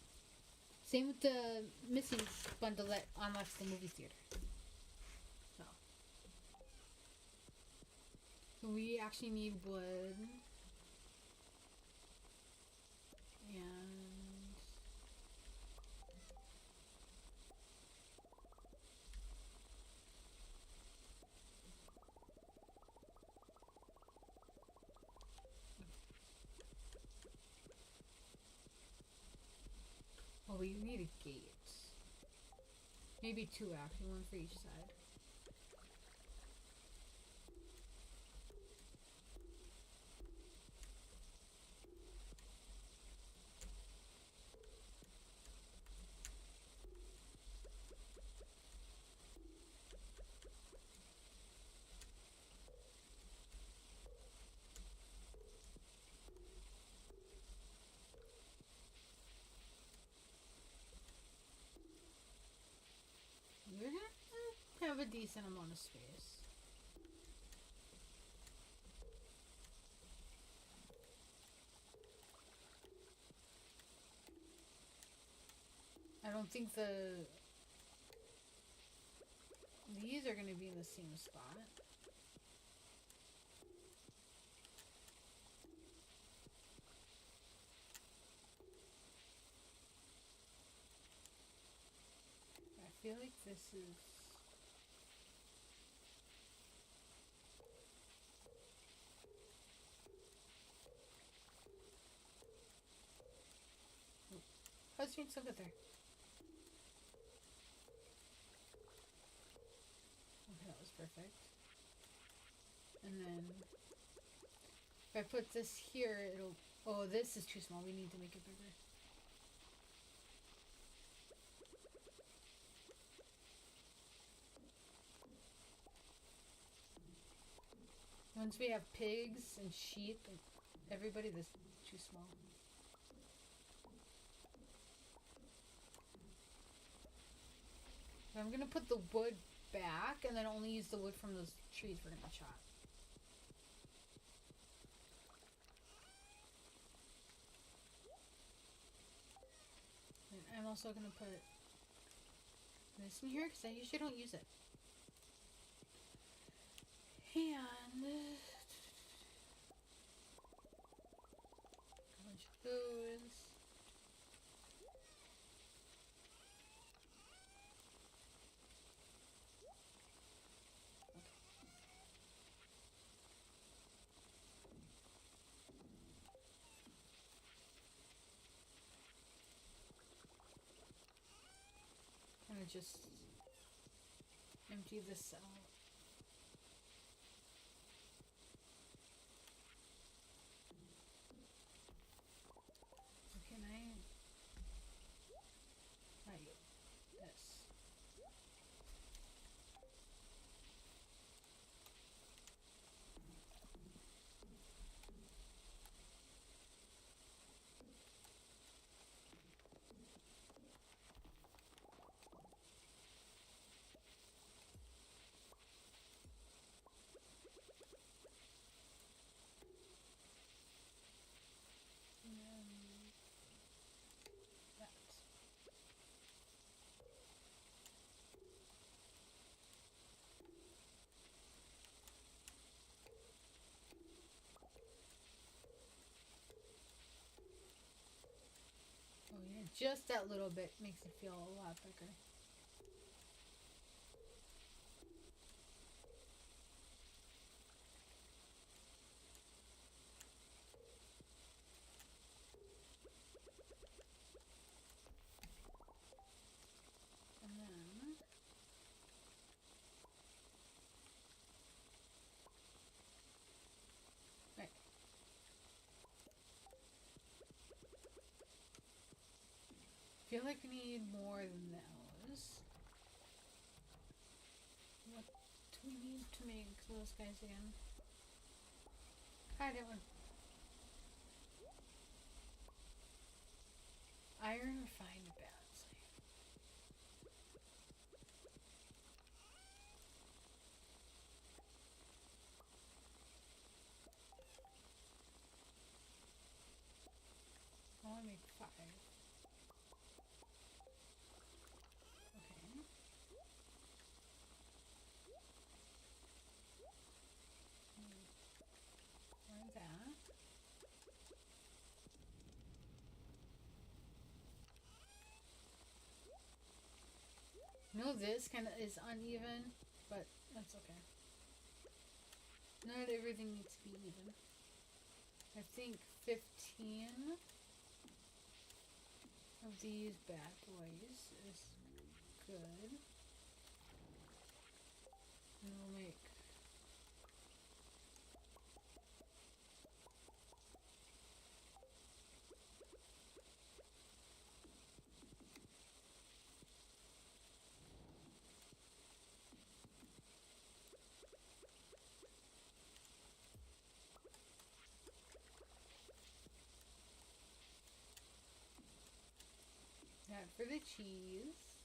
Same with the missing bundle that unlocks the movie theater. So we actually need wood. And oh, we need a gate. Maybe 2 actually, 1 for each side. We're gonna have a decent amount of space. I don't think these are gonna be in the same spot. I feel like this is... How's it so good there? Okay, that was perfect. And then if I put this here, it'll... Oh, this is too small. We need to make it bigger. Once we have pigs and sheep and everybody, this is too small. I'm gonna put the wood back and then only use the wood from those trees we're gonna chop. And I'm also gonna put this in here because I usually don't use it. And a bunch of those. Kind of just Empty this out. Can I? Not you. This. And then that. Oh yeah, just that little bit makes it feel a lot bigger. And then right. I feel like we need more than those. What do we need to make those guys again? I didn't want iron refined bats. I want to make 5. Okay. Where's that? No, this kind of is uneven, but that's okay. Not everything needs to be even. I think 15 of these bad boys is good. And we'll make that for the cheese.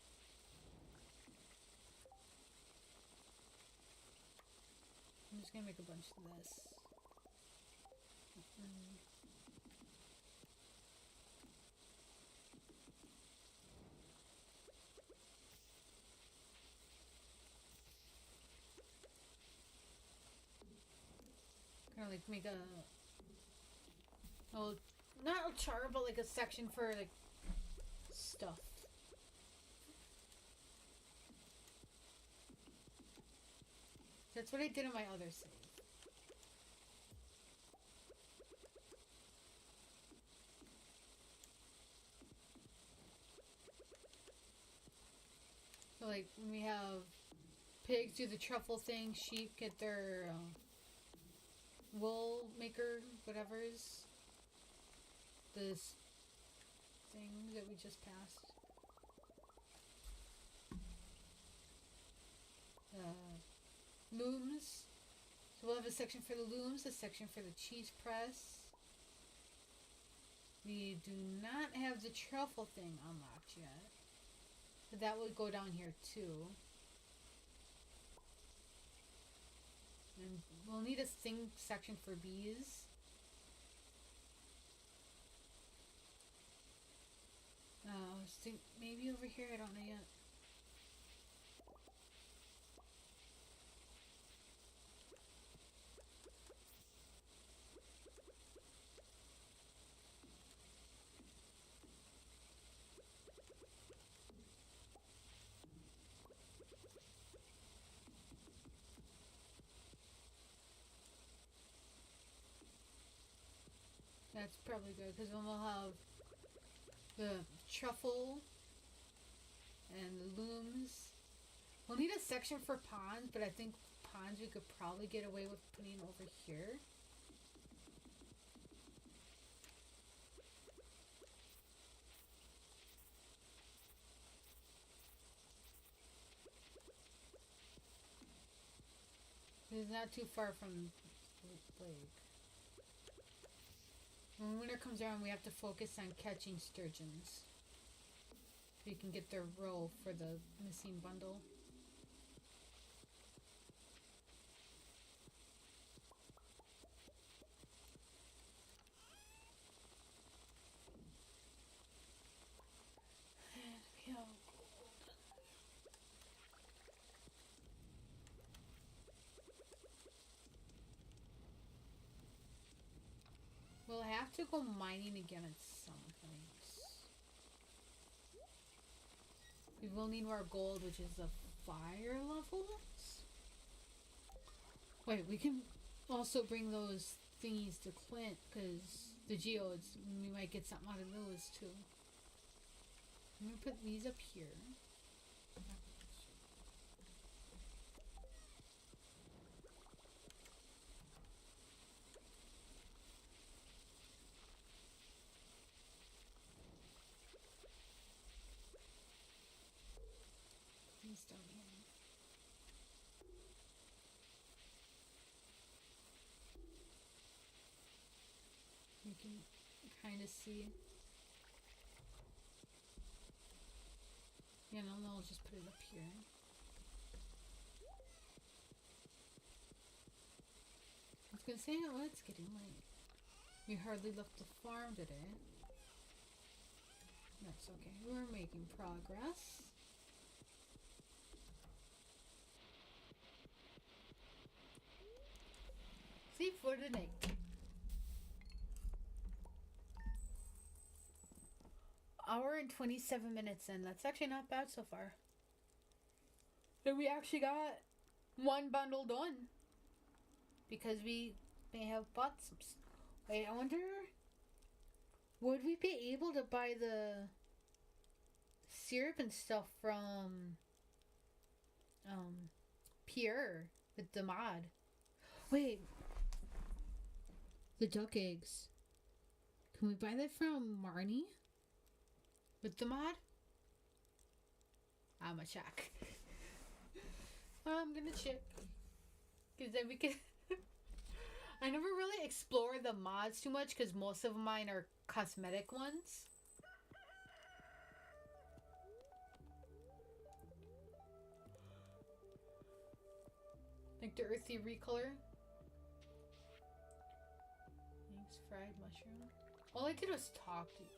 I'm just gonna make a bunch of this. Kind of like make a, oh, not a chart, but like a section for like stuff. That's what I did in my other save. So like when we have pigs do the truffle thing, sheep get their wool maker, whatever's this thing that we just passed. Looms. So we'll have a section for the looms, a section for the cheese press. We do not have the truffle thing unlocked yet. But that would go down here too. And we'll need a thing section for bees. Maybe over here, I don't know yet. That's probably good, because then we'll have the truffle and the looms We'll need a section for ponds, but I think ponds we could probably get away with putting over here. It's not too far from the lake. When winter comes around, we have to focus on catching sturgeons. So you can get their roe for the missing bundle. We'll have to go mining again at some point. We will need more gold, which is the fire levels. Wait, we can also bring those thingies to Clint, because the geodes, we might get something out of those too. I'm gonna put these up here. These down here. You can kind of see. Yeah, no, I'll just put it up here. I was gonna say, oh, it's getting late. We hardly left the farm today. That's okay. We're making progress. See for today. Hour and 27 minutes in. That's actually not bad so far. And we actually got one bundle done. Because we may have bought some. Wait, I wonder. Would we be able to buy the syrup and stuff from Pierre with the mod? Wait. The duck eggs. Can we buy that from Marnie? With the mod? I'm a check. I'm gonna check. Because then we can... I never really explore the mods too much because most of mine are cosmetic ones. Like the earthy recolor. Thanks, fried mushroom. All I did was talk to you.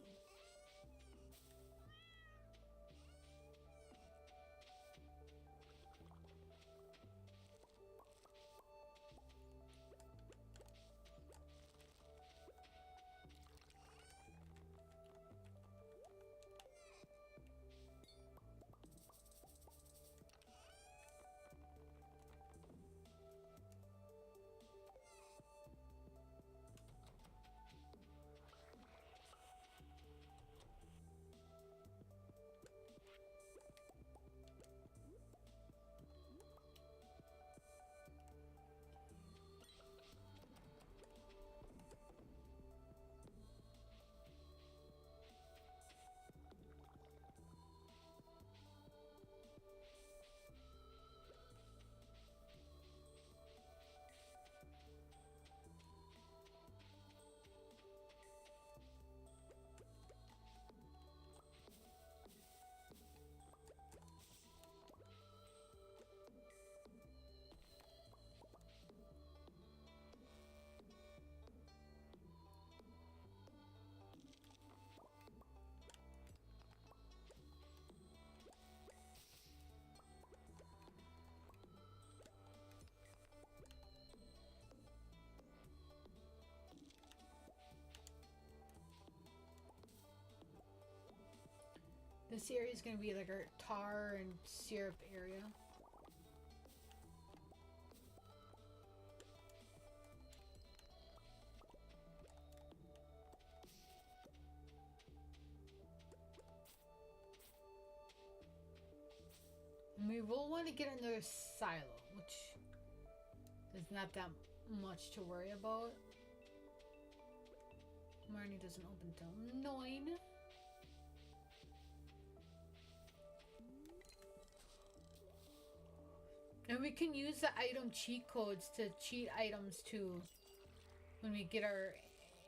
This area is going to be like our tar and syrup area. And We will want to get another silo, which is not that much to worry about. Marnie doesn't open till 9. And we can use the item cheat codes to cheat items too when we get our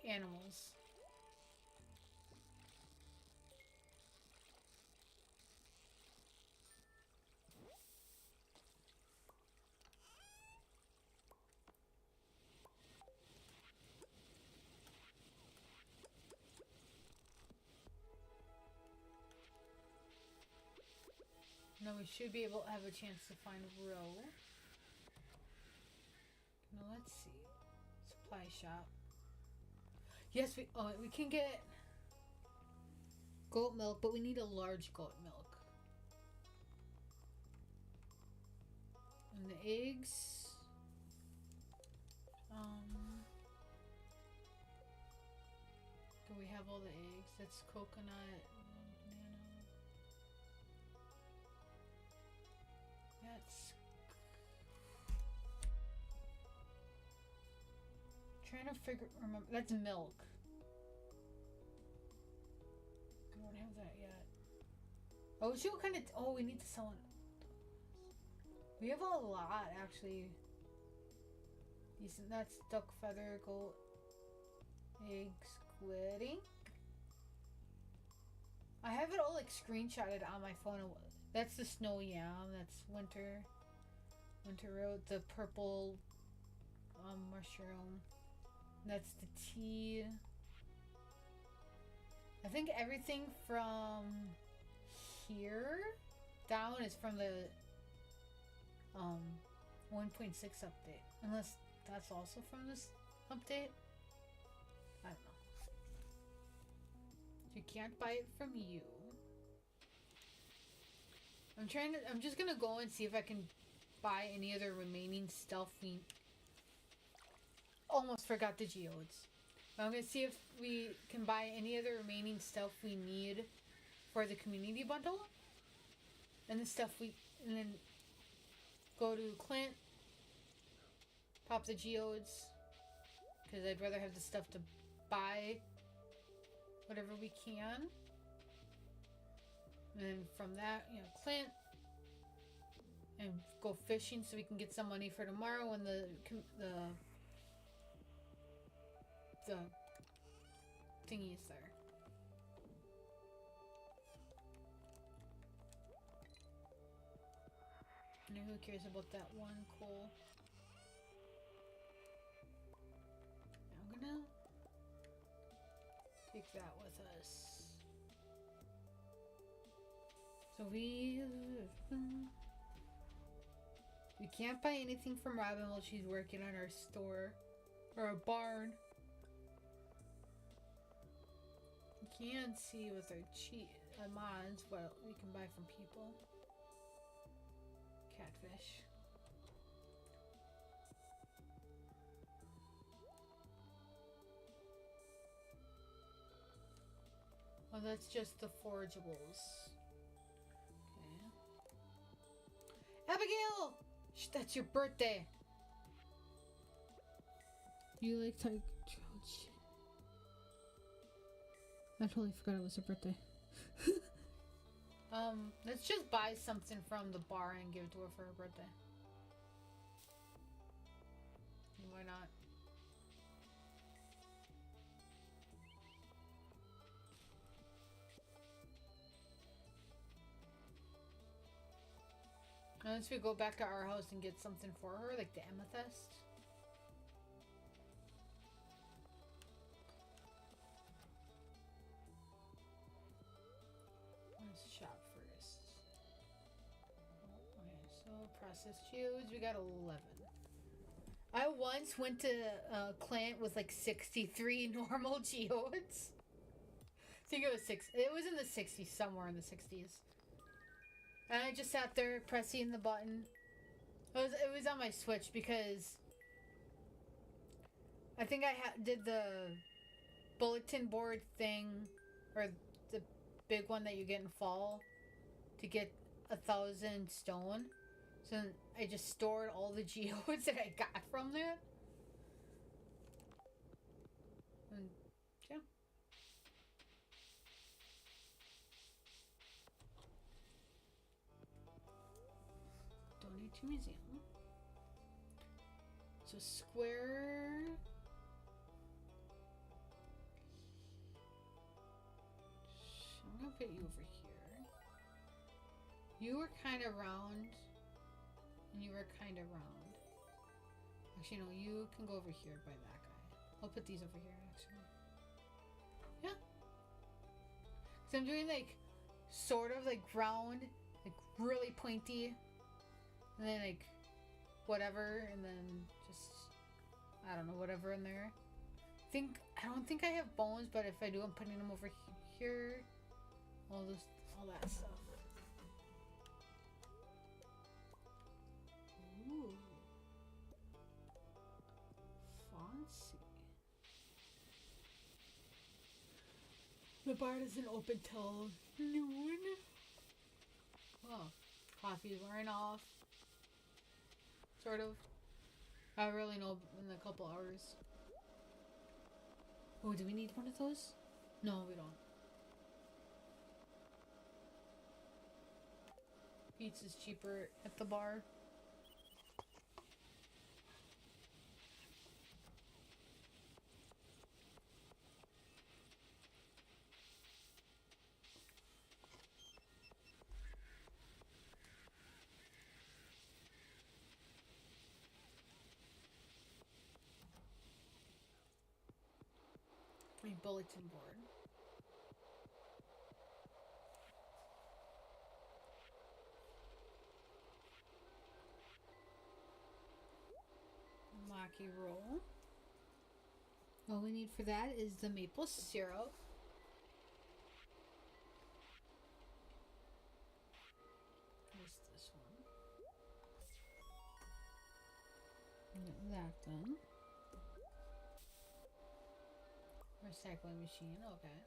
animals. Now we should be able to have a chance to find row. Now let's see. Supply shop. Yes, we can get goat milk, but we need a large goat milk. And the eggs. Do we have all the eggs? That's coconut. That's trying to remember. That's milk. I don't have that yet. Oh, see what kind of. Oh, we need to sell it. We have a lot actually. Decent. That's duck feather, goat, eggs, squid ink. I have it all like screenshotted on my phone. That's the snow yam. That's winter road. The purple mushroom. That's the tea. I think everything from here down is from the 1.6 update. Unless that's also from this update. I don't know. You can't buy it from you. I'm just gonna go and see if I can buy any other remaining stuff we almost forgot the geodes. I'm gonna see if we can buy any other remaining stuff we need for the community bundle. And then go to Clint, pop the geodes, because I'd rather have the stuff to buy whatever we can. And then from that, Clint, and go fishing so we can get some money for tomorrow when the thingy is there. And who cares about that one coal? I'm gonna take that with us. So we can't buy anything from Robin while she's working on our store or a barn. We can see with our mods what we can buy from people. Catfish. Well, that's just the forageables. Abigail! Shh, that's your birthday. You like tiger trout? I totally forgot it was her birthday. Let's just buy something from the bar and give it to her for her birthday. Why not? Unless we go back to our house and get something for her, like the amethyst. Let's shop first. Okay, so processed geodes, we got 11. I once went to Clint with like 63 normal geodes. I think it was it was in the 60s, somewhere in the 60s. And I just sat there pressing the button. It was on my Switch because I think I did the bulletin board thing, or the big one that you get in fall, to get 1,000 stone. So I just stored all the geodes that I got from that. And yeah. Donate to museum. So square. I'm gonna put you over here. You were kind of round. And you were kind of round. Actually, no, you can go over here by that guy. I'll put these over here, actually. Yeah. So I'm doing like, sort of like round, like really pointy. And then like, whatever, and then just, I don't know, whatever in there. I don't think I have bones, but if I do, I'm putting them over here. All that stuff. Ooh. Fancy. The bar doesn't open till noon. Oh, coffee's wearing off. Sort of. I really know in a couple hours. Oh, do we need one of those? No, we don't. Pizza's cheaper at the bar. A bulletin board. Maki roll. All we need for that is the maple syrup. Where's this one? Get that done. Recycling machine, okay.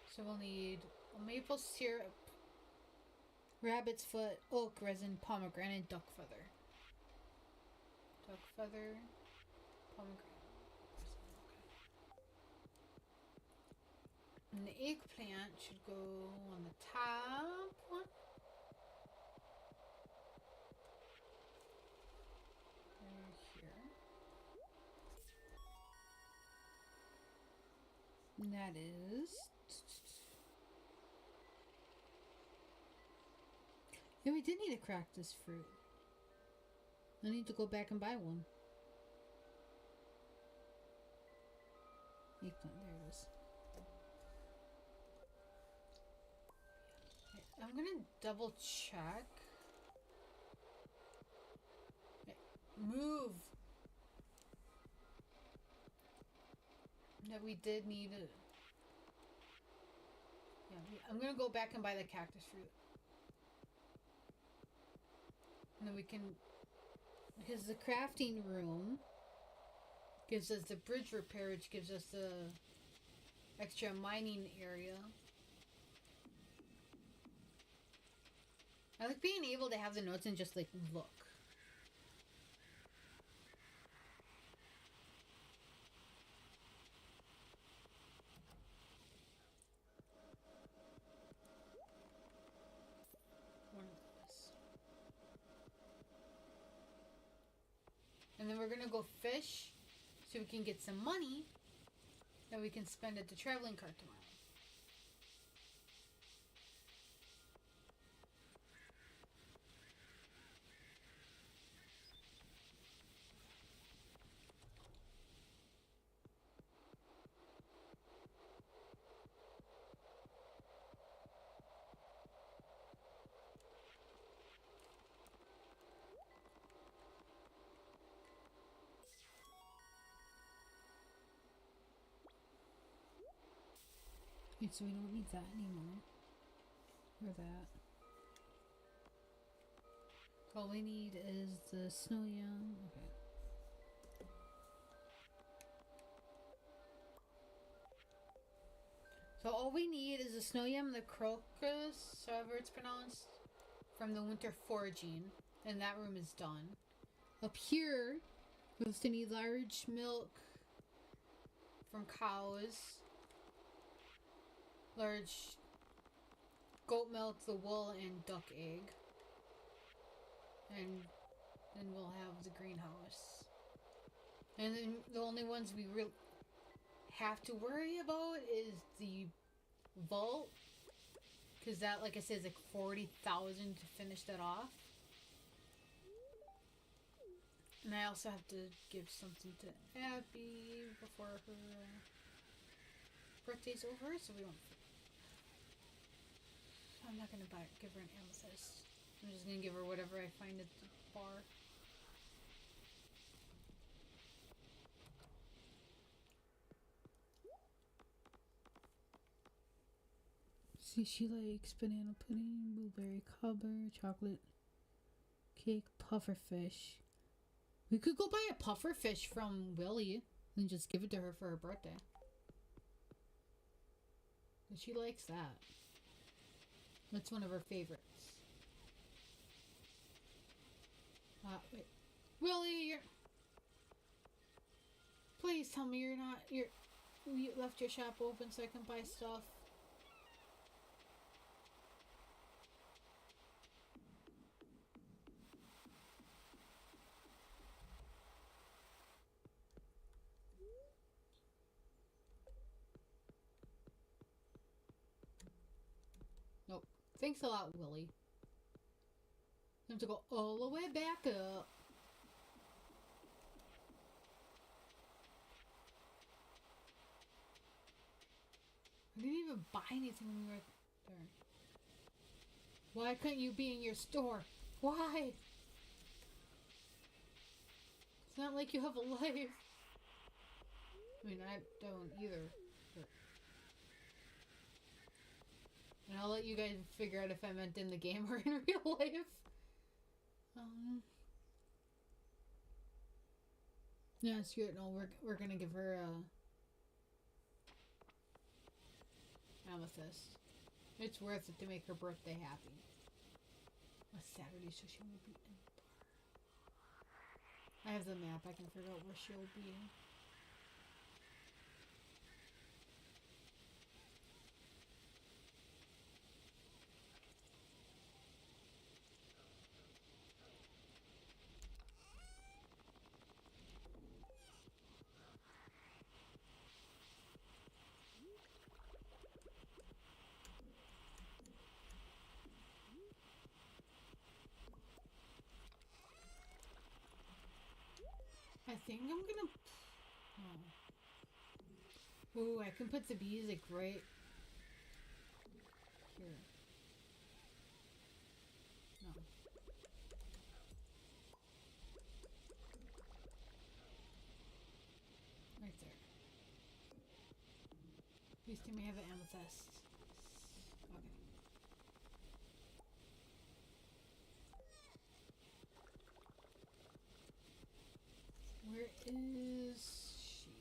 So we'll need a maple syrup, rabbit's foot, oak resin, pomegranate, duck feather. Duck feather, pomegranate. Okay. And the eggplant should go on the top one. And that is... Yeah, we did need to crack this fruit. I need to go back and buy one. Eggplant, there it is. I'm gonna double check. Move! That we did need it. Yeah, I'm gonna go back and buy the cactus fruit. And then we can, because the crafting room gives us the bridge repair, which gives us the extra mining area. I like being able to have the notes and just like look. And then we're gonna go fish so we can get some money that we can spend at the traveling cart tomorrow. Okay, so we don't need that anymore. Or that. All we need is the snow yam. Okay. So all we need is a snow yam and the crocus, however it's pronounced, from the winter foraging, and that room is done. Up here, we still need large milk from cows, large goat milk, the wool, and duck egg. And then we'll have the greenhouse. And then the only ones we really have to worry about is the vault. Because that, like I said, is like 40,000 to finish that off. And I also have to give something to Abby before her birthday's over, so we don't... I'm not gonna give her an amethyst. I'm just gonna give her whatever I find at the bar. See, she likes banana pudding, blueberry cobbler, chocolate cake, pufferfish. We could go buy a pufferfish from Willie and just give it to her for her birthday. And she likes that. That's one of her favorites. Wait. Willie, you're... Please tell me you're not... You left your shop open so I can buy stuff. Nope. Thanks a lot, Willie. I have to go all the way back up. I didn't even buy anything when we were there. Why couldn't you be in your store? Why? It's not like you have a life. I mean, I don't either. But... And I'll let you guys figure out if I meant in the game or in real life. Yeah, screw it. No, we're gonna give her amethyst. It's worth it to make her birthday happy. A Saturday, so she will be in the bar. I have the map. I can figure out where she'll be. I think I'm gonna... Oh. Ooh, I can put the bees like right here. No. Right there. Please tell me I have an amethyst. Okay. Where is she?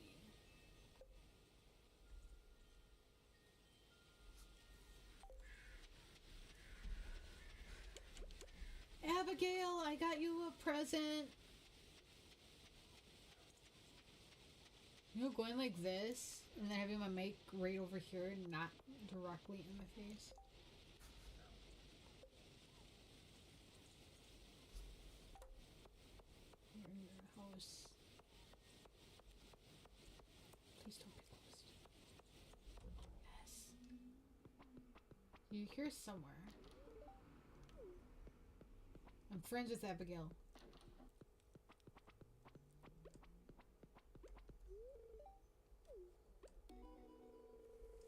Abigail, I got you a present. You know, going like this, and then having my mic right over here and not directly in my face. You're in your house. Please don't get lost. Yes. You're here somewhere. I'm friends with Abigail.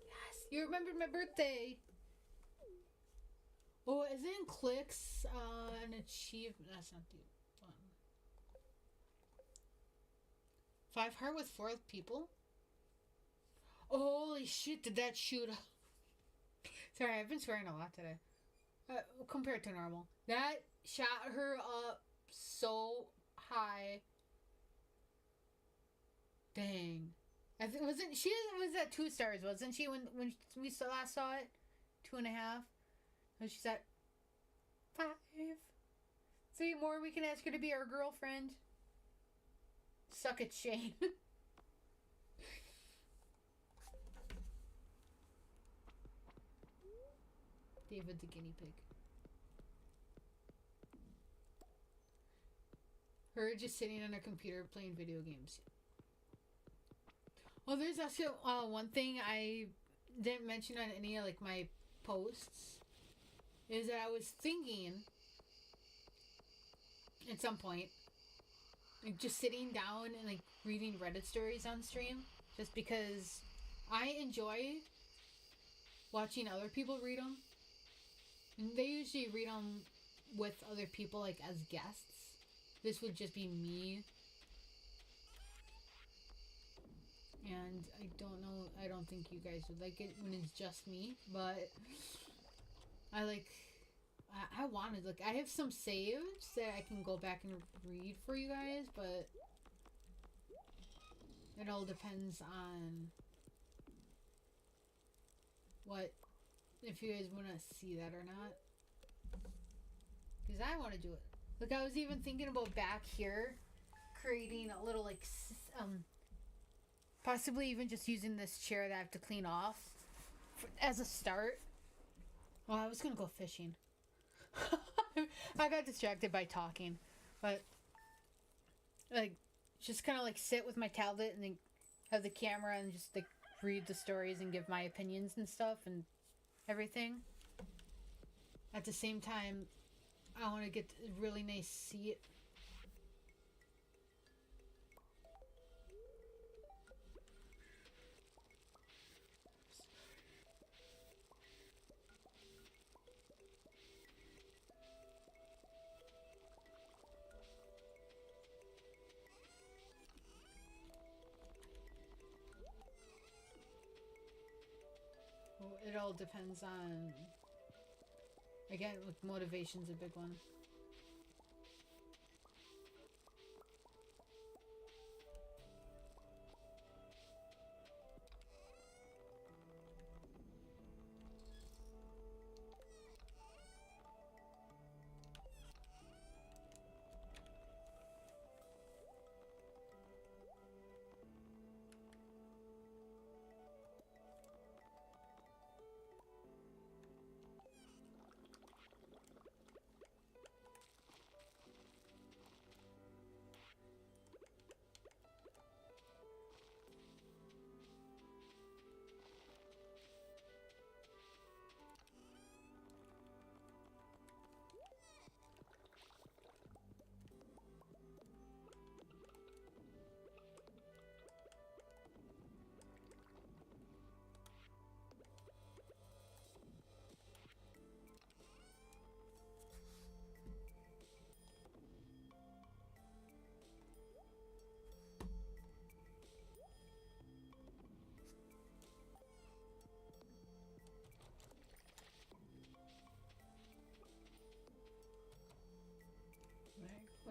Yes, you remembered my birthday. Oh, isn't clicks an achievement? That's not the one. 5 heart with 4 people? Holy shit, did that shoot up? Sorry, I've been swearing a lot today. Compared to normal. That shot her up so high. Dang. I I think wasn't she was at 2 stars, wasn't she, when we last saw it? 2.5. And she's at 5. 3 more. We can ask her to be our girlfriend. Suck it, Shane. David the guinea pig. Her just sitting on her computer playing video games. Well, there's also one thing I didn't mention on any of like my posts is that I was thinking at some point, like, just sitting down and like reading Reddit stories on stream, just because I enjoy watching other people read them. And they usually read them with other people, like as guests. This would just be me. And I don't know, I don't think you guys would like it when it's just me, but I wanted, like, I have some saves that I can go back and read for you guys, but it all depends on if you guys want to see that or not. Because I want to do it. Look, I was even thinking about back here creating a little, like, possibly even just using this chair that I have to clean off as a start. Well, I was going to go fishing. I got distracted by talking. But, like, just kind of, like, sit with my tablet and then have the camera and just, like, read the stories and give my opinions and stuff and everything. At the same time, I want to get a really nice seat. It all depends on, again, like, motivation's a big one.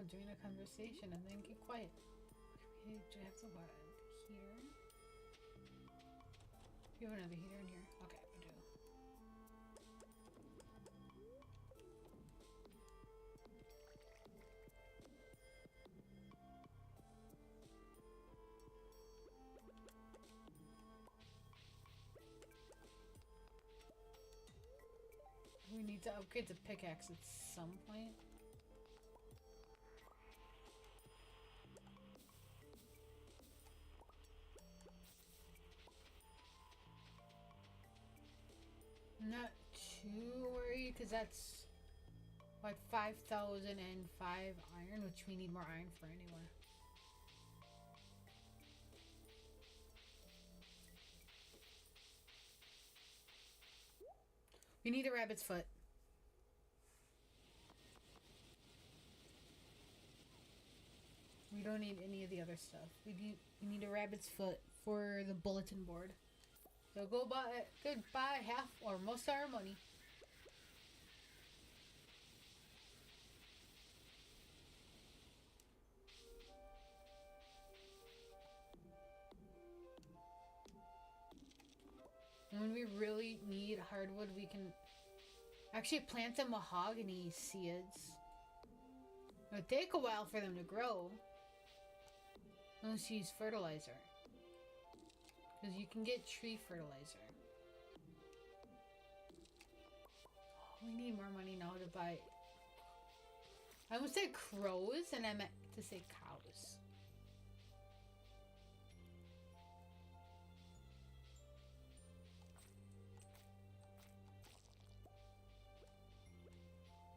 During a conversation and then get quiet. Okay, do I have the what? Heater? You have another heater in here? Okay, I do. We need to upgrade the pickaxe at some point. Not too worried, because that's like 5,005 iron, which we need more iron for anyway. We need a rabbit's foot. We don't need any of the other stuff. We need a rabbit's foot for the bulletin board. So go buy half or most of our money. And when we really need hardwood, we can actually plant the mahogany seeds. It'll take a while for them to grow. Unless you use fertilizer. Because you can get tree fertilizer. Oh, we need more money now to buy... I almost said crows and I meant to say cows.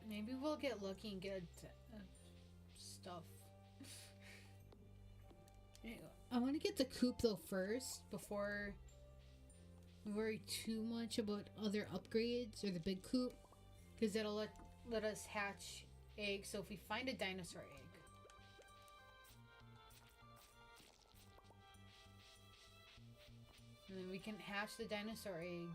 Maybe we'll get lucky and get stuff. I want to get the coop though first before we worry too much about other upgrades or the big coop, because that'll let us hatch eggs. So if we find a dinosaur egg, and then we can hatch the dinosaur egg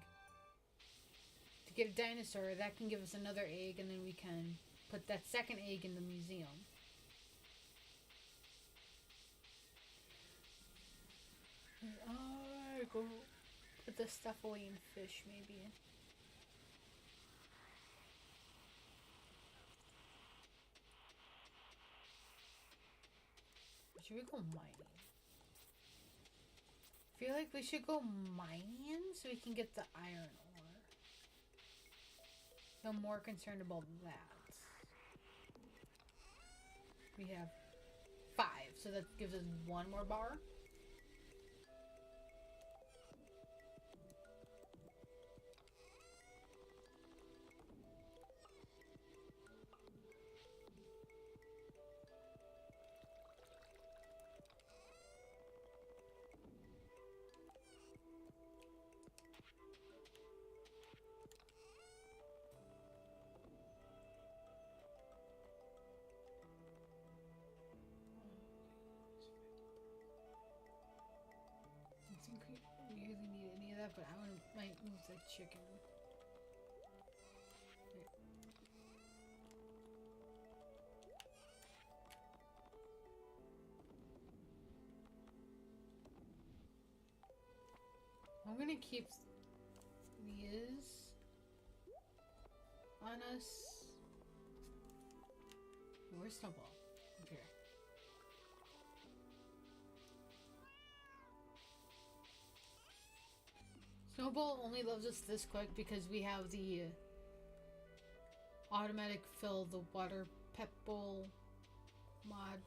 to get a dinosaur, that can give us another egg, and then we can put that second egg in the museum. Go put the stuff away in fish, maybe. Should we go mining? I feel like we should go mining so we can get the iron ore. I'm more concerned about that. We have 5, so that gives us 1 more bar. We really need any of that, but I might move the chicken. I'm gonna keep these on us. Where's Snowball? Up here. Snowball only loves us this quick because we have the automatic fill the water pet bowl mod.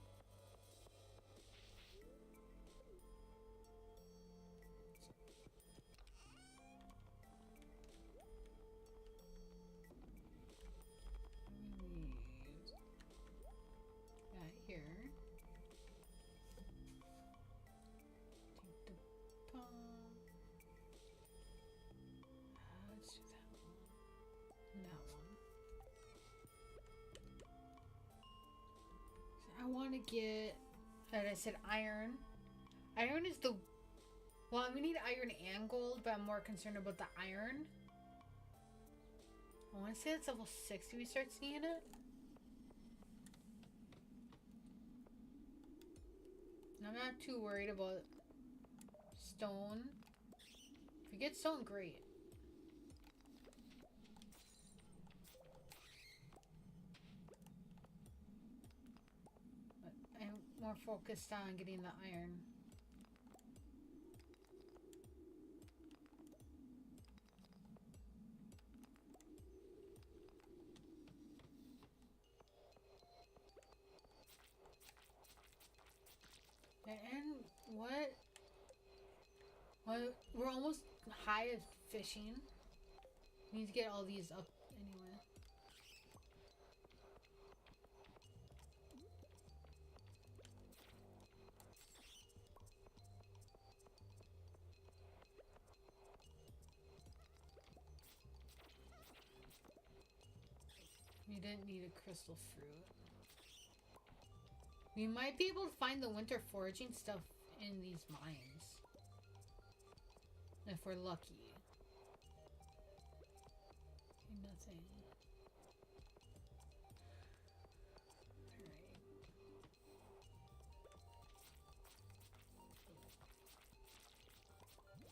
Here. Take the palm. Let's do that one. That one. So I want to get, as I said, iron. Iron is the, well, we need iron and gold, but I'm more concerned about the iron. I want to say it's level 60 we start seeing it. I'm not too worried about stone. If we get stone, great. But I'm more focused on getting the iron. And what? We're almost high at fishing. We need to get all these up anyway. We didn't need a crystal fruit. We might be able to find the winter foraging stuff in these mines. If we're lucky. Okay, nothing. Alright.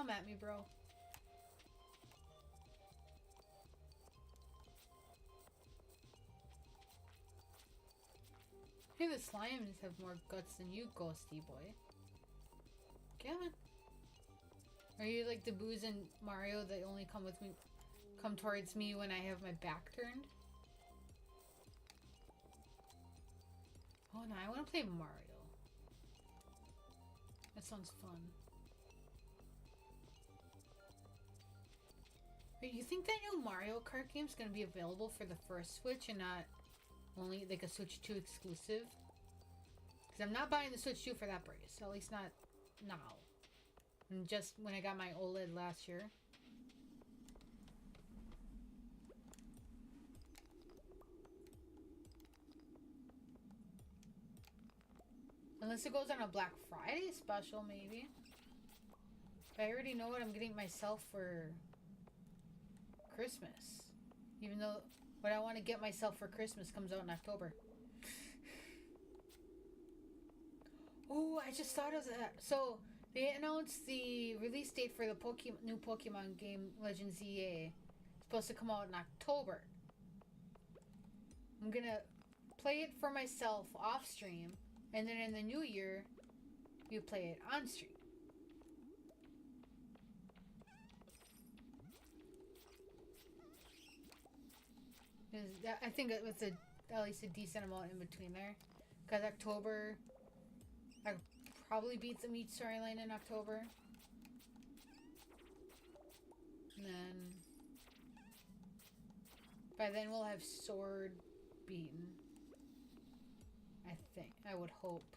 Come at me, bro. Hey, the slimes have more guts than you, ghosty boy. Come on. Are you like the boos in Mario that only come towards me when I have my back turned? Oh no, I want to play Mario. That sounds fun. Wait, you think that new Mario Kart game's gonna be available for the first Switch and not only like a Switch 2 exclusive? Because I'm not buying the Switch 2 for that price. At least not now. And just when I got my OLED last year. Unless it goes on a Black Friday special, maybe. But I already know what I'm getting myself for Christmas. Even though what I want to get myself for Christmas comes out in October. Oh, I just thought of that. So, they announced the release date for the new Pokemon game, Legends EA. It's supposed to come out in October. I'm gonna play it for myself off stream, and then in the new year, you play it on stream. I think it was at least a decent amount in between there. Because October, I probably beat the meat storyline in October. And then, by then we'll have Sword beaten. I think. I would hope.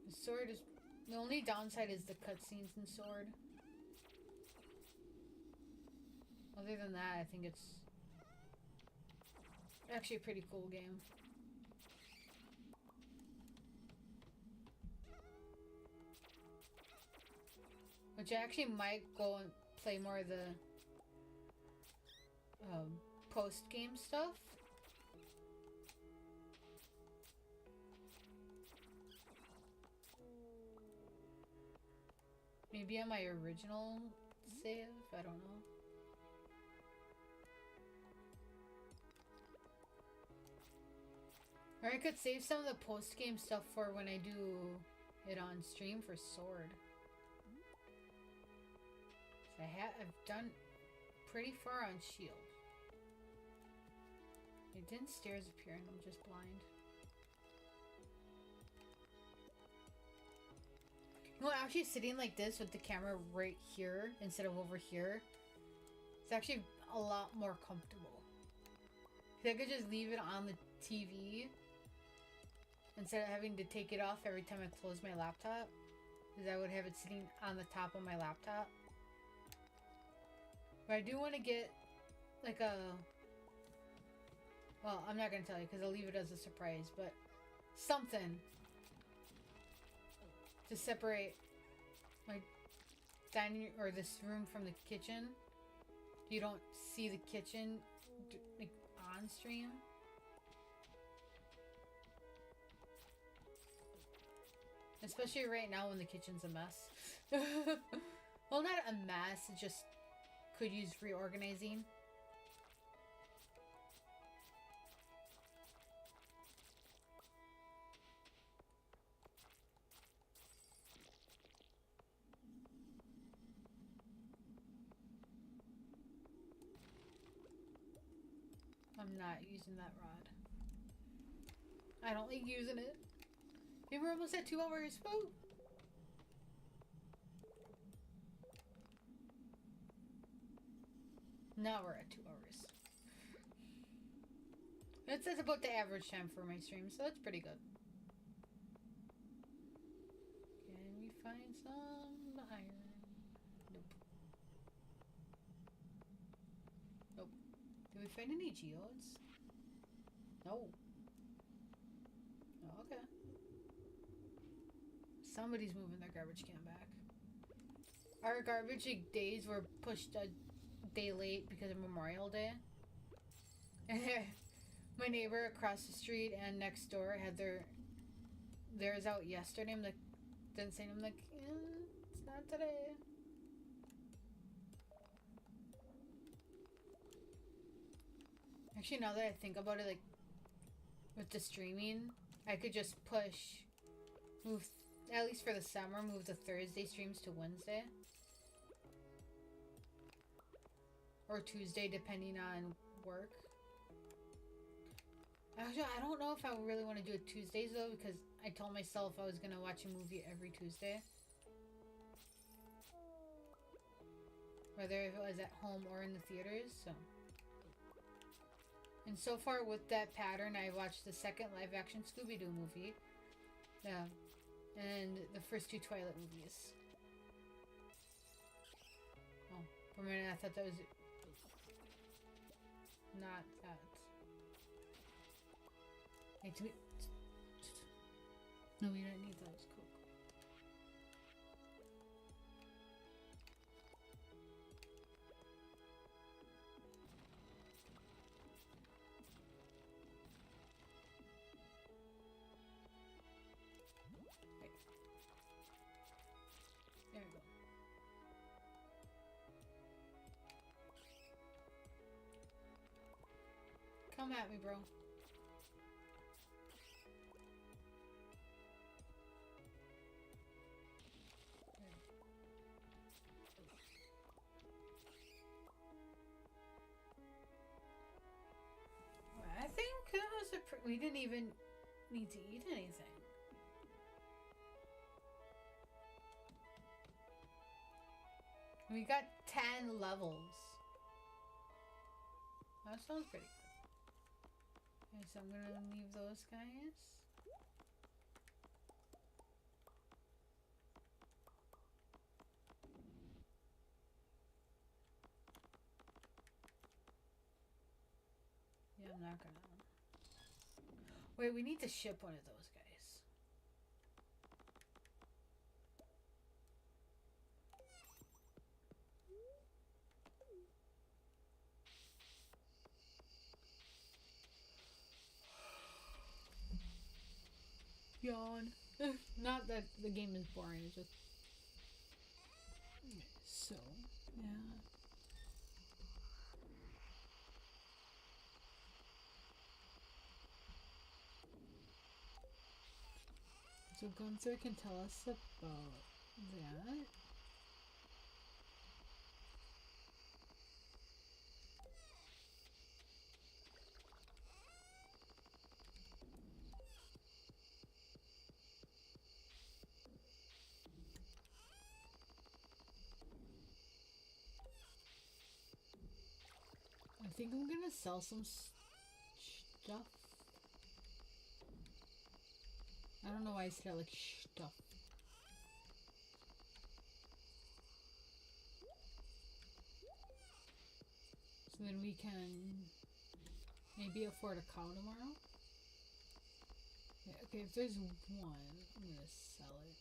The Sword is... The only downside is the cutscenes in Sword. Other than that, I think it's actually a pretty cool game. Which I actually might go and play more of the post-game stuff. Maybe on my original save? I don't know. Or I could save some of the post-game stuff for when I do it on stream for Sword. So I've done pretty far on Shield. It didn't stairs appear and I'm just blind. No, actually sitting like this with the camera right here instead of over here, it's actually a lot more comfortable. I could just leave it on the TV instead of having to take it off every time I close my laptop, because I would have it sitting on the top of my laptop. But I do want to get like a... Well, I'm not going to tell you because I'll leave it as a surprise, but something to separate my dining or this room from the kitchen. You don't see the kitchen like on stream. Especially right now when the kitchen's a mess. Well, not a mess, it just could use reorganizing. I'm not using that rod. I don't like using it. Maybe we're almost at 2 hours. Woo! Now we're at 2 hours. That's about the average time for my stream, so that's pretty good. Can we find some iron? Nope. Nope. Did we find any geodes? No. Oh, okay. Somebody's moving their garbage can back. Our garbage days were pushed a day late because of Memorial Day. My neighbor across the street and next door had theirs out yesterday. I'm like, didn't say. I'm like, it's not today. Actually, now that I think about it, like with the streaming, I could just move, at least for the summer, move the Thursday streams to Wednesday or Tuesday, depending on work. Actually, I don't know if I really want to do it Tuesdays though, because I told myself I was gonna watch a movie every Tuesday, whether it was at home or in the theaters. So, and so far with that pattern, I watched the second live-action Scooby-Doo movie, yeah, and the first two Twilight movies. Oh, for a minute I thought that was not that. No, we don't need those. Cool. Wait. There we go. Come at me, bro. I think that was we didn't even need to eat anything. We got 10 levels. That sounds pretty good. Okay, so I'm gonna leave those guys. Yeah, I'm not gonna. Wait, we need to ship one of those guys. Yawn. Not that the game is boring, it's just. So, yeah. So Gunther can tell us about that. I think I'm gonna sell some stuff. I don't know why I said like stuff. So then we can maybe afford a cow tomorrow. Yeah, okay, if there's one, I'm gonna sell it.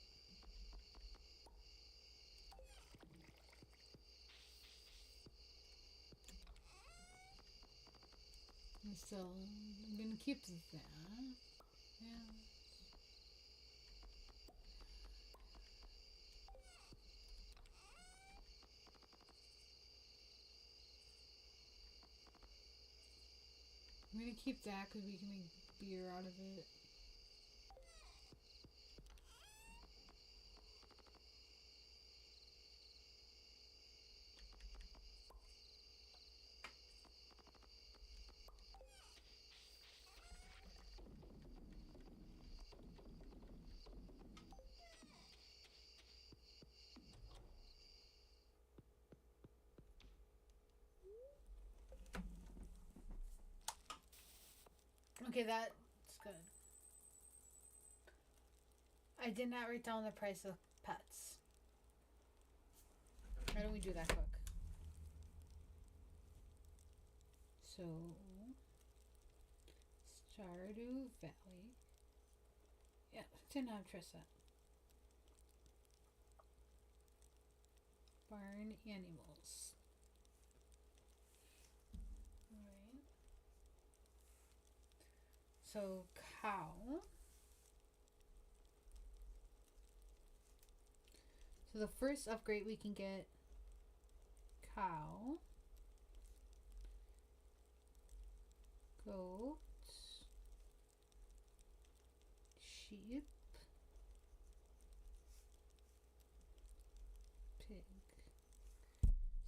And so I'm gonna keep that. Yeah. I'm gonna keep that because we can make beer out of it. Okay, that's good. I did not write down the price of pets. Why don't we do that quick? So, Stardew Valley. Yeah, did not trust that. Barn animals. Alright. So cow. So the first upgrade we can get cow, goat, sheep, pig.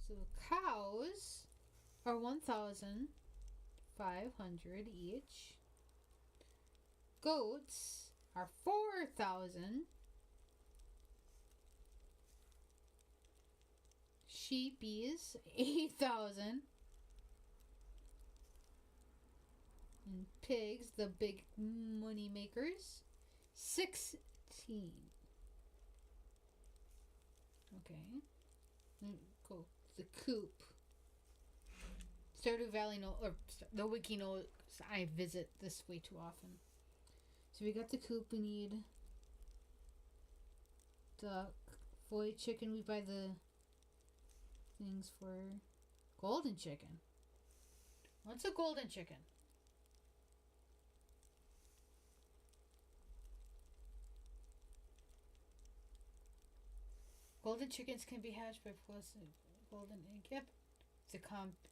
So cows are 1,500 each. Goats are 4,000. Sheepies 8,000. And pigs, the big money makers, 16. Okay. Go the coop. Stardew Valley or the wiki knows I visit this way too often. So we got the coop. We need duck, void chicken. We buy the things for golden chicken. What's a golden chicken? Golden chickens can be hatched by plus a golden egg. Yep. It's a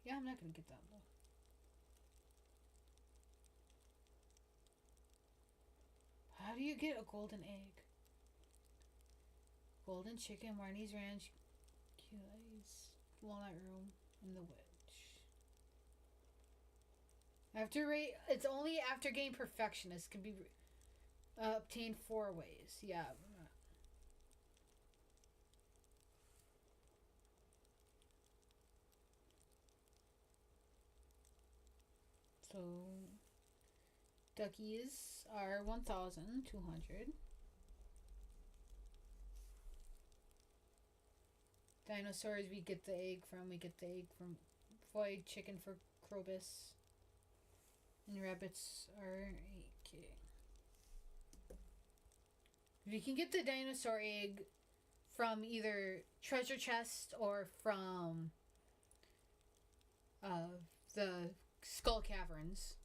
yeah, I'm not gonna get that though. How do you get a golden egg? Golden chicken, Marnie's Ranch, Cuties, Walnut Room, and the Witch. After rate, it's only after game perfectionist can be obtained 4 ways. Yeah. So duckies are 1,200. Dinosaurs we get the egg from. We get the egg from void chicken for Krobus. And rabbits are 8K. You can get the dinosaur egg from either treasure chest or from the skull caverns.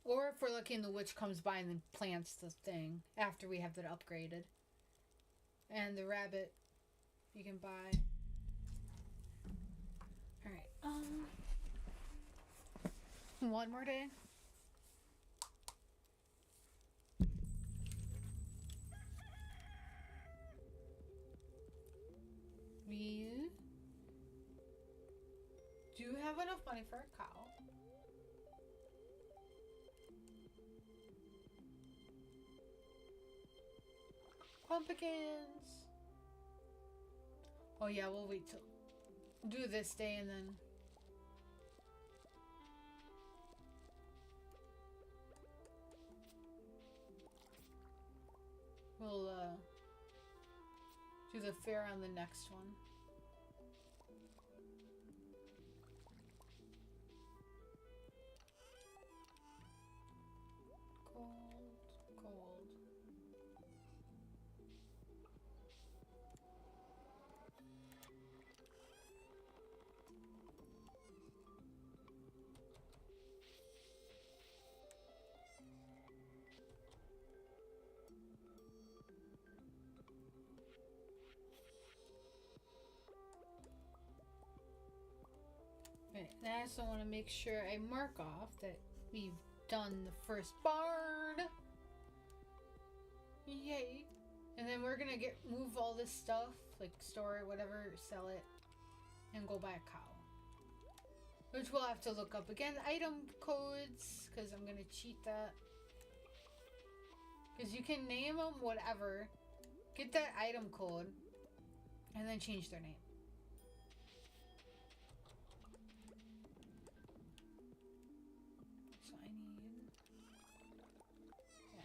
Or if we're lucky and the witch comes by and then plants the thing after we have that upgraded. And the rabbit you can buy. Alright, one more day. We do have enough money for a cow. Pumpkins. Oh yeah, we'll wait till do this day and then we'll do the fair on the next one. Cold. Right, and I also want to make sure I mark off that we've done the first barn. Yay. And then we're gonna move all this stuff, like store it, whatever, sell it, and go buy a cow. Which we'll have to look up again. Item codes, because I'm gonna cheat that. Because you can name them whatever, get that item code, and then change their name. So I need that.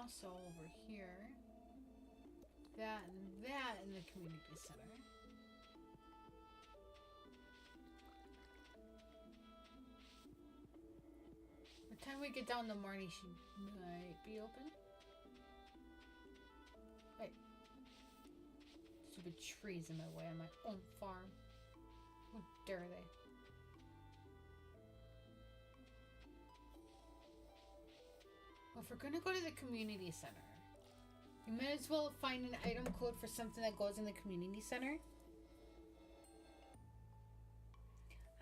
also over here. That and that in the community center. By the time we get down to Marnie, she might be open. Wait. Stupid trees in my way on my own farm. How dare they? Well, if we're gonna go to the community center, we might as well find an item code for something that goes in the community center.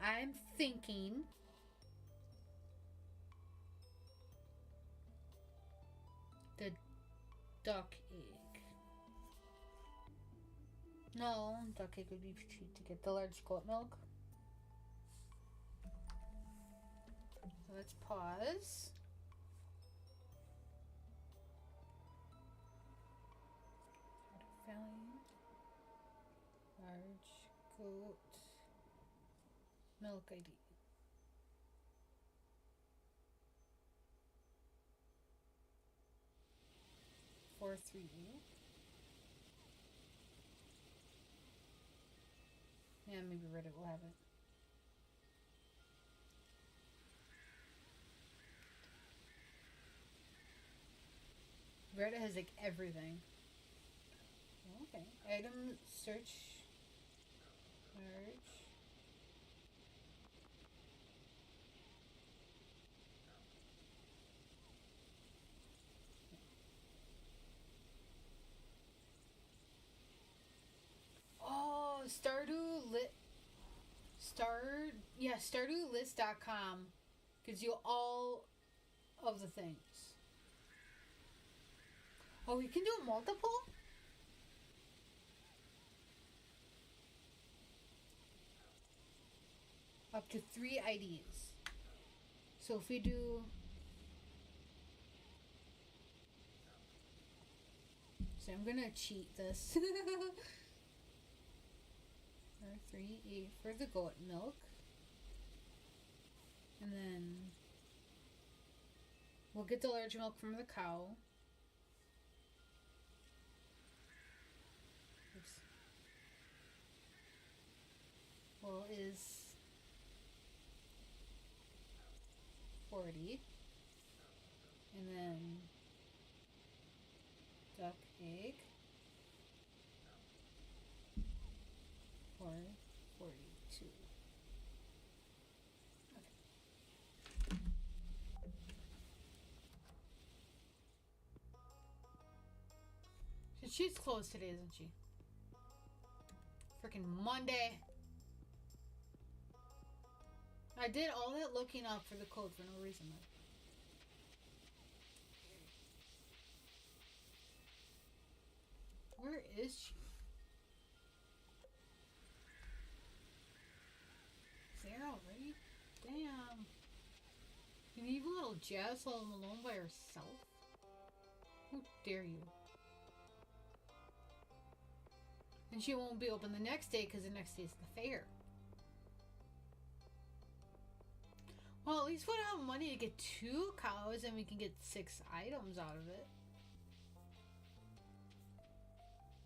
I'm thinking the duck egg. No, duck egg would be cheap to get the large goat milk. So let's pause. Valley. Large goat milk ID. 438. Yeah, maybe Reddit will have it. Reddit has like everything. Okay. Item search. Large. Oh, StardewList.com gives you all of the things. Oh, we can do multiple? Up to 3 IDs. So if we do... So I'm gonna cheat this. R3A for the goat milk. And then we'll get the large milk from the cow. Oops. Well, is 40. And then duck egg for 42. Okay. So she's closed today, isn't she? Freaking Monday. I did all that looking up for the code for no reason though. Where is she? There already? Damn. Can you leave a little Jazz all alone by herself? Who dare you? And she won't be open the next day because the next day is the fair. Well, at least we'll have money to get 2 cows and we can get 6 items out of it.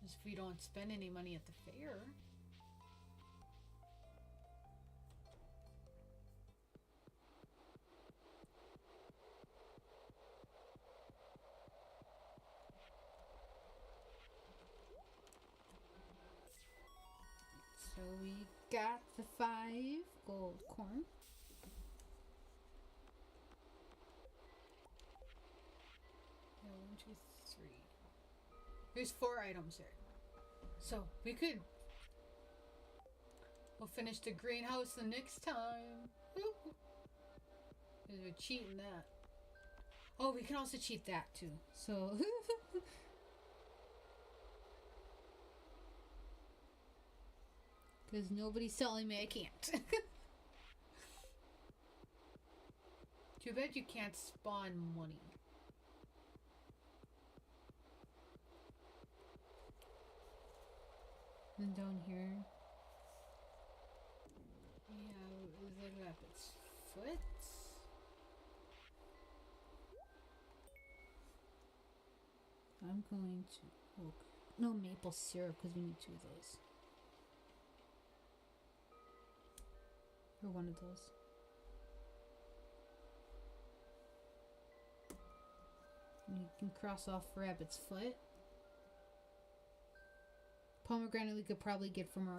Just if we don't spend any money at the fair. So we got the 5 gold corn. Yeah, 1, 2, 3. There's 4 items there. So we could. We'll finish the greenhouse the next time. Because we're cheating that. Oh, we can also cheat that too. So. Because nobody's telling me I can't. Too bad you can't spawn money. And down here. Yeah, is it up its foot? I'm going to... Oh, no maple syrup because we need 2 of those. Or 1 of those. You can cross off rabbit's foot. Pomegranate we could probably get from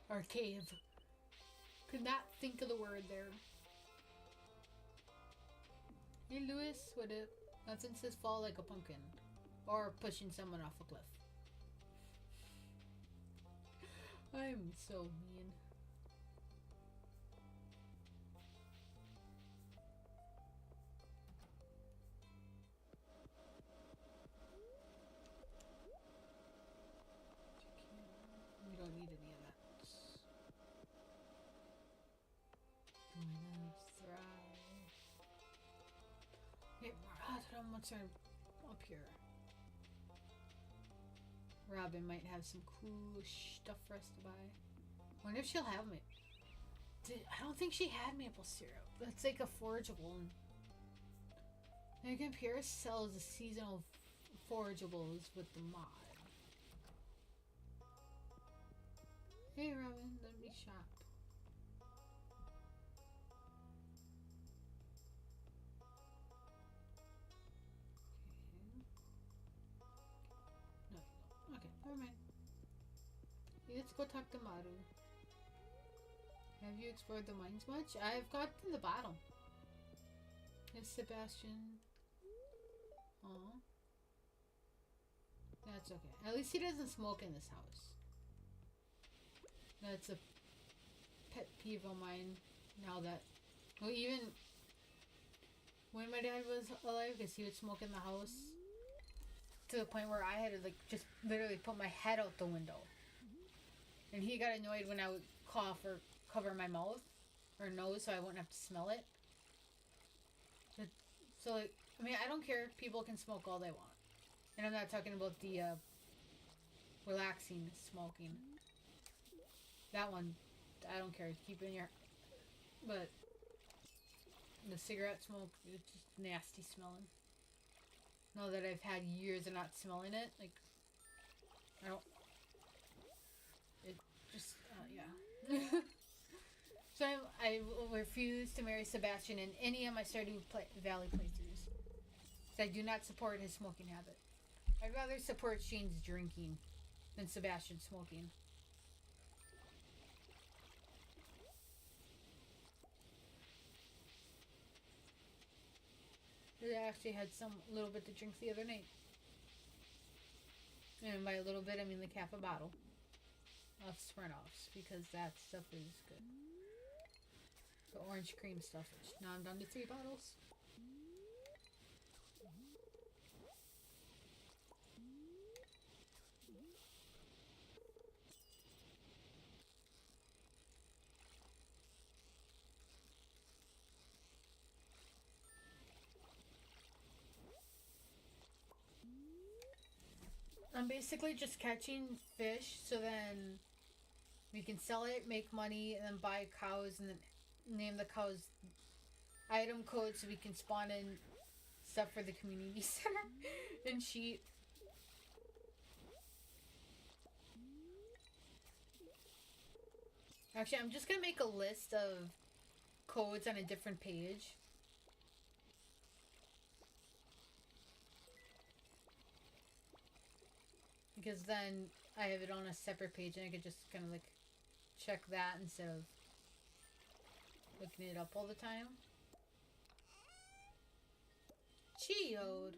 our cave. Could not think of the word there. Hey Lewis, what up? Nothing says fall like a pumpkin. Or pushing someone off a cliff. I'm so mean. We don't need any of that. Hey, what's up here? Robin might have some cool stuff for us to buy. Wonder if she'll have me. I don't think she had maple syrup. That's like a forageable. Megan Pierce sells the seasonal forageables with the mod. Hey Robin, let me shop. Okay. No, you don't. Okay, never mind. Let's go talk to Maru. Have you explored the mines much? I've got to the bottom. It's Sebastian. Aw. That's okay. At least he doesn't smoke in this house. That's a pet peeve of mine now that... Well, even when my dad was alive, because he would smoke in the house to the point where I had to, like, just literally put my head out the window. And he got annoyed when I would cough or cover my mouth or nose so I wouldn't have to smell it. But, so, like, I mean, I don't care. People can smoke all they want. And I'm not talking about the relaxing smoking. That one, I don't care. Keep it in your... But the cigarette smoke, it's just nasty smelling. Now that I've had years of not smelling it, like, I don't... It just, yeah. So I refuse to marry Sebastian in any of my Stardew Valley playthroughs. So I do not support his smoking habit. I'd rather support Shane's drinking than Sebastian smoking. I actually had some little bit to drink the other night. And by a little bit, I mean like half a bottle of Smirnoffs, because that stuff is good. The orange cream stuff. Now I'm down to 3 bottles. I'm basically just catching fish so then we can sell it, make money, and then buy cows and then name the cows item codes so we can spawn in stuff for the community center and sheep. Actually, I'm just gonna make a list of codes on a different page. Because then I have it on a separate page and I could just kind of like check that instead of looking it up all the time. Geode.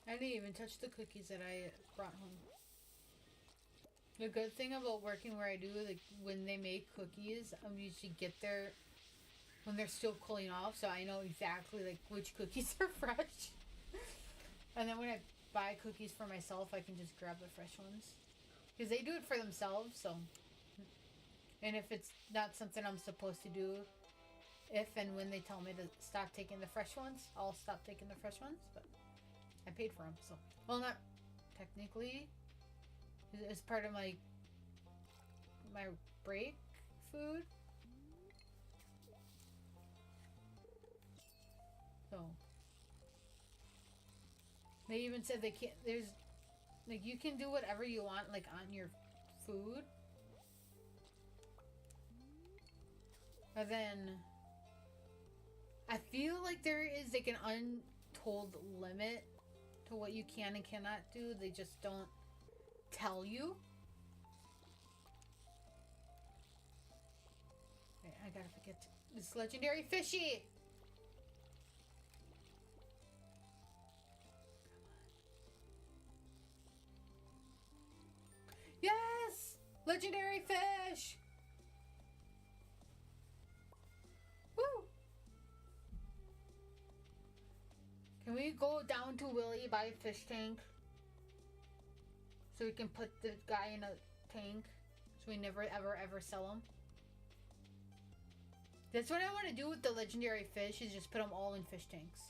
I didn't even touch the cookies that I brought home. The good thing about working where I do, like when they make cookies, I usually get there when they're still cooling off, so I know exactly like which cookies are fresh. And then when I buy cookies for myself, I can just grab the fresh ones. Because they do it for themselves, so. And if it's not something I'm supposed to do, if and when they tell me to stop taking the fresh ones, I'll stop taking the fresh ones. But I paid for them, so. Well, not technically. It's part of my break food. So. They even said they can't, there's, like, you can do whatever you want, like, on your food. But then, I feel like there is, like, an untold limit to what you can and cannot do. They just don't tell you. Wait, I gotta forget this legendary fishy! Yes! Legendary fish! Woo! Can we go down to Willie, buy a fish tank? So we can put the guy in a tank. So we never ever sell him. That's what I want to do with the legendary fish, is just put them all in fish tanks.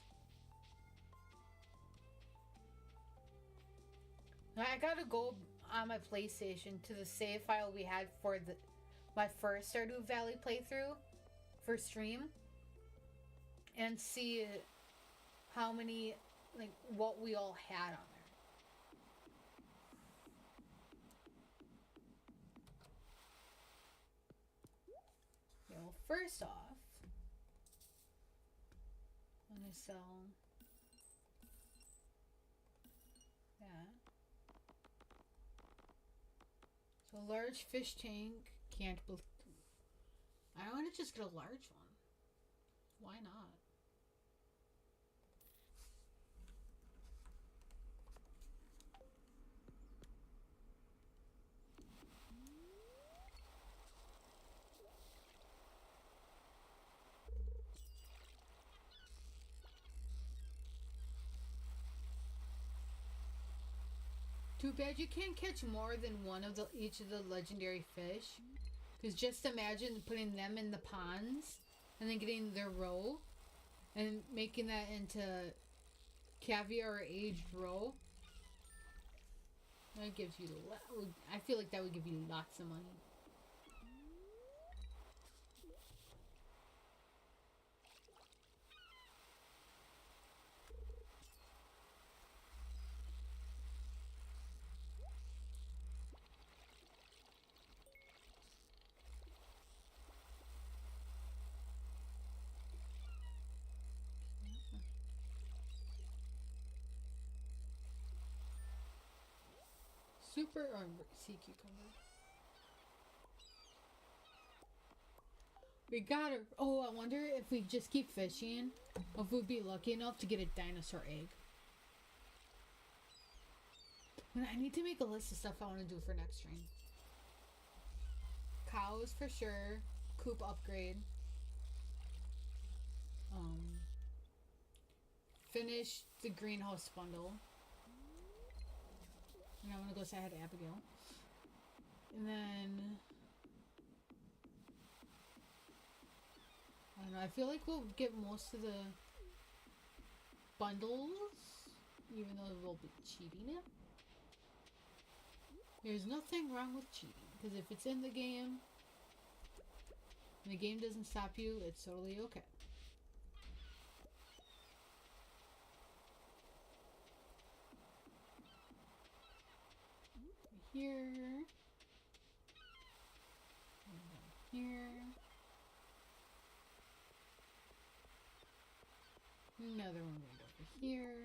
I gotta go on my PlayStation to the save file we had for my first Stardew Valley playthrough for stream and see how many, like, what we all had on there. Well, first off, I'm gonna sell that. So large fish tank, can't believe. I want to just get a large one. Why not? Too bad you can't catch more than one of each of the legendary fish. Because just imagine putting them in the ponds and then getting their roe and making that into caviar or aged roe. That gives you, I feel like that would give you lots of money. Super or sea cucumber. We gotta. Oh, I wonder if we just keep fishing, if we'd be lucky enough to get a dinosaur egg. I need to make a list of stuff I want to do for next stream. Cows for sure. Coop upgrade. Finish the greenhouse bundle. And I'm gonna go say hi to Abigail. And then I don't know, I feel like we'll get most of the bundles, even though we'll be cheating it. There's nothing wrong with cheating, because if it's in the game and the game doesn't stop you, it's totally okay. Here. And here. Another one right over here.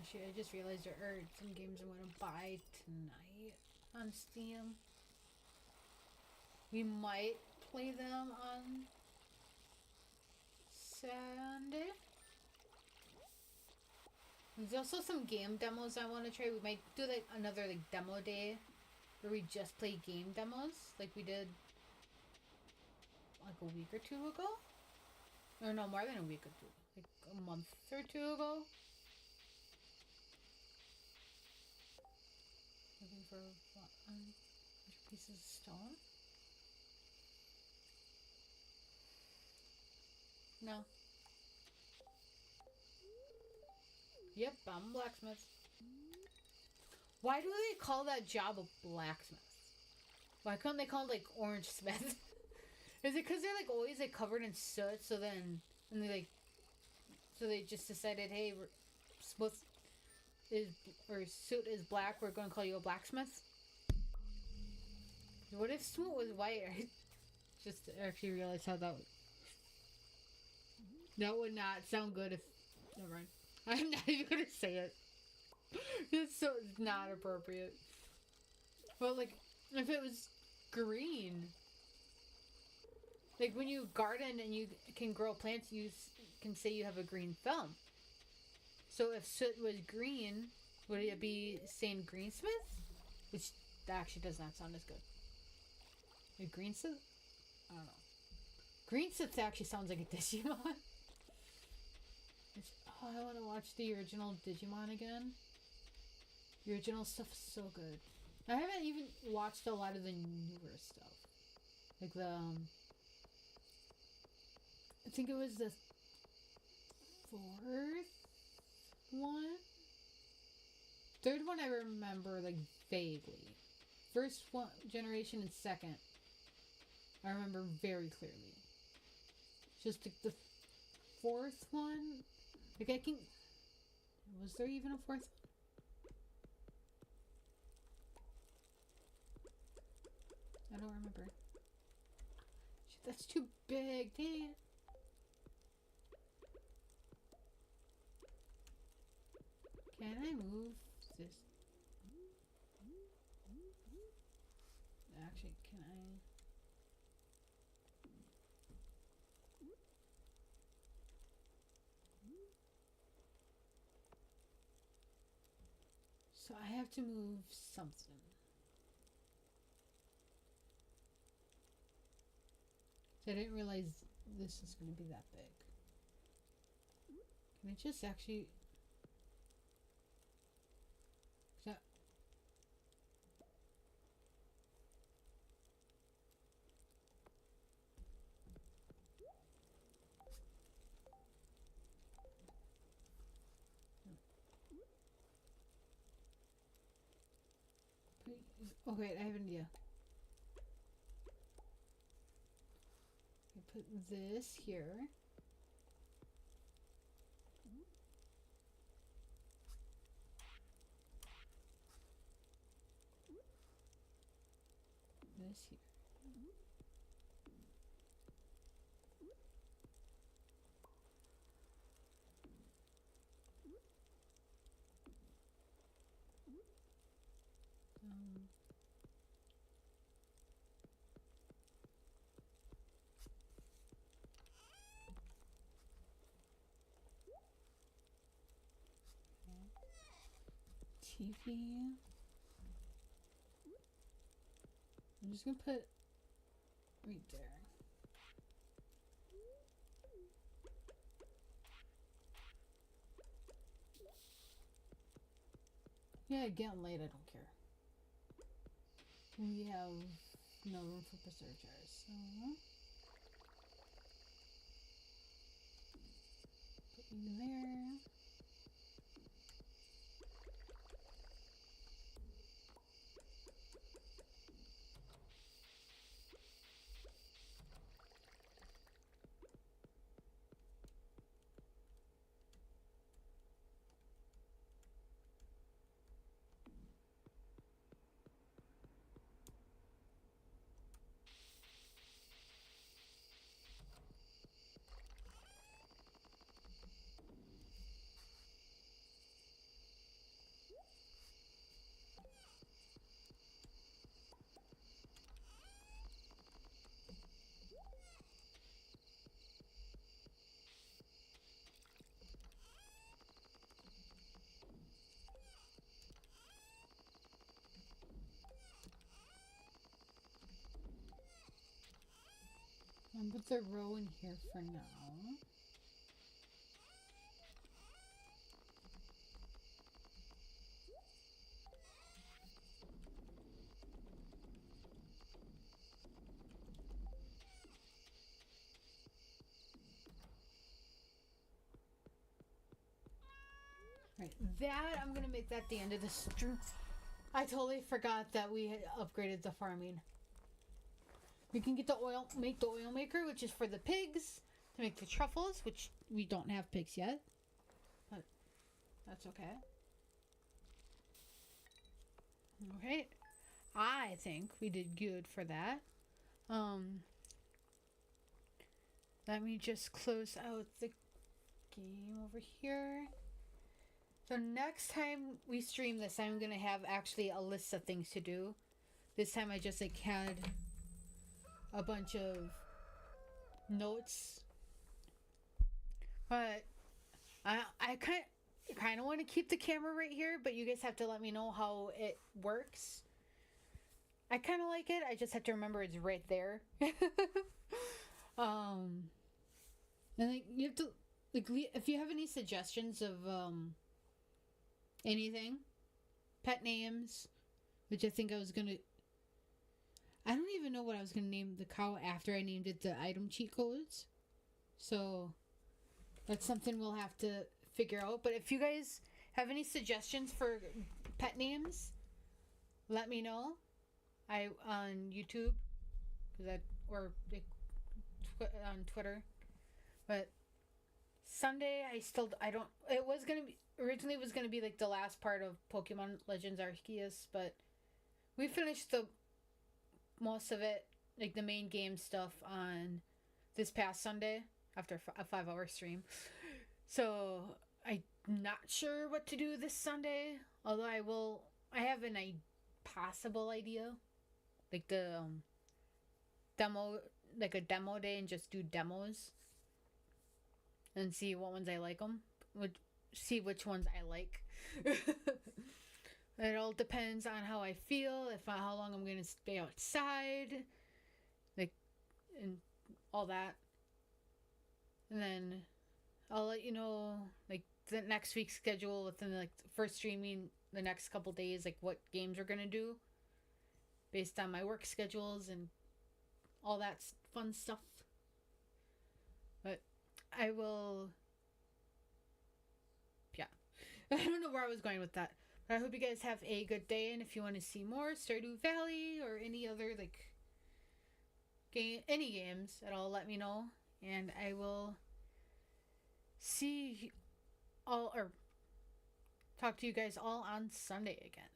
Actually, I just realized there are some games I want to buy tonight on Steam. We might play them on Sunday. There's also some game demos I want to try. We might do like another like demo day where we just play game demos like we did like a week or two ago. Or no, more than a week or two. Like a month or two ago. Looking for 100 pieces of stone. No. Yep, I'm a blacksmith. Why do they call that job a blacksmith? Why couldn't they call it like orange smith? Is it because they're like always like covered in soot? So then, and they like, so they just decided, hey, smith is or soot is black. We're gonna call you a blacksmith. What if soot was white? I just actually realized how that would not sound good if. Never mind. I'm not even gonna say it. It's so not appropriate. But like, if it was green, like when you garden and you can grow plants, you can say you have a green thumb. So if soot was green, would it be saying greensmith? Which actually does not sound as good. A greensmith? I don't know. Greensmith actually sounds like a Digimon. Oh, I want to watch the original Digimon again. The original stuff is so good. I haven't even watched a lot of the newer stuff. Like the, I think it was the 4th one? 3rd one I remember, like, vaguely. First one, generation and second, I remember very clearly. Just like the 4th one, like I can, was there even a 4th one? I don't remember. Shit, that's too big, damn. Can I move this? Actually, can I? So I have to move something. So I didn't realize this is going to be that big. Can I just actually... Oh wait, I have an idea. I put this here. This here. TV. I'm just gonna put right there. Yeah, getting late, I don't care. We have no room for preserve jars, so put you there. the row in here for now. Right, that I'm gonna make that the end of the stream. I totally forgot that we had upgraded the farming. We can get the oil, make the oil maker, which is for the pigs, to make the truffles, which we don't have pigs yet, but that's okay. Okay, I think we did good for that. Let me just close out the game over here. So next time we stream this, I'm gonna have actually a list of things to do. This time I just like had a bunch of notes, but I kind of want to keep the camera right here, but you guys have to let me know how it works. I kind of like it. I just have to remember it's right there. And like you have to like if you have any suggestions of anything, pet names, which I think I was gonna. I don't even know what I was gonna name the cow after I named it the item cheat codes. So that's something we'll have to figure out. But if you guys have any suggestions for pet names, let me know. I on YouTube, or like, on Twitter. But Sunday, I don't. It was gonna be originally it was gonna be like the last part of Pokemon Legends Arceus, but we finished the most of it, like the main game stuff, on this past Sunday after a 5-hour stream. So I'm not sure what to do this Sunday. Although I have an possible idea, like the demo, like a demo day, and just do demos and see what ones I like them. See which ones I like. It all depends on how I feel, how long I'm gonna stay outside, like, and all that. And then I'll let you know, like, the next week's schedule within like the first streaming the next couple days, like what games we're gonna do based on my work schedules and all that fun stuff. But I will, yeah. I don't know where I was going with that. But I hope you guys have a good day, and if you want to see more Stardew Valley or any other like any games at all, let me know, and I will see all or talk to you guys all on Sunday again.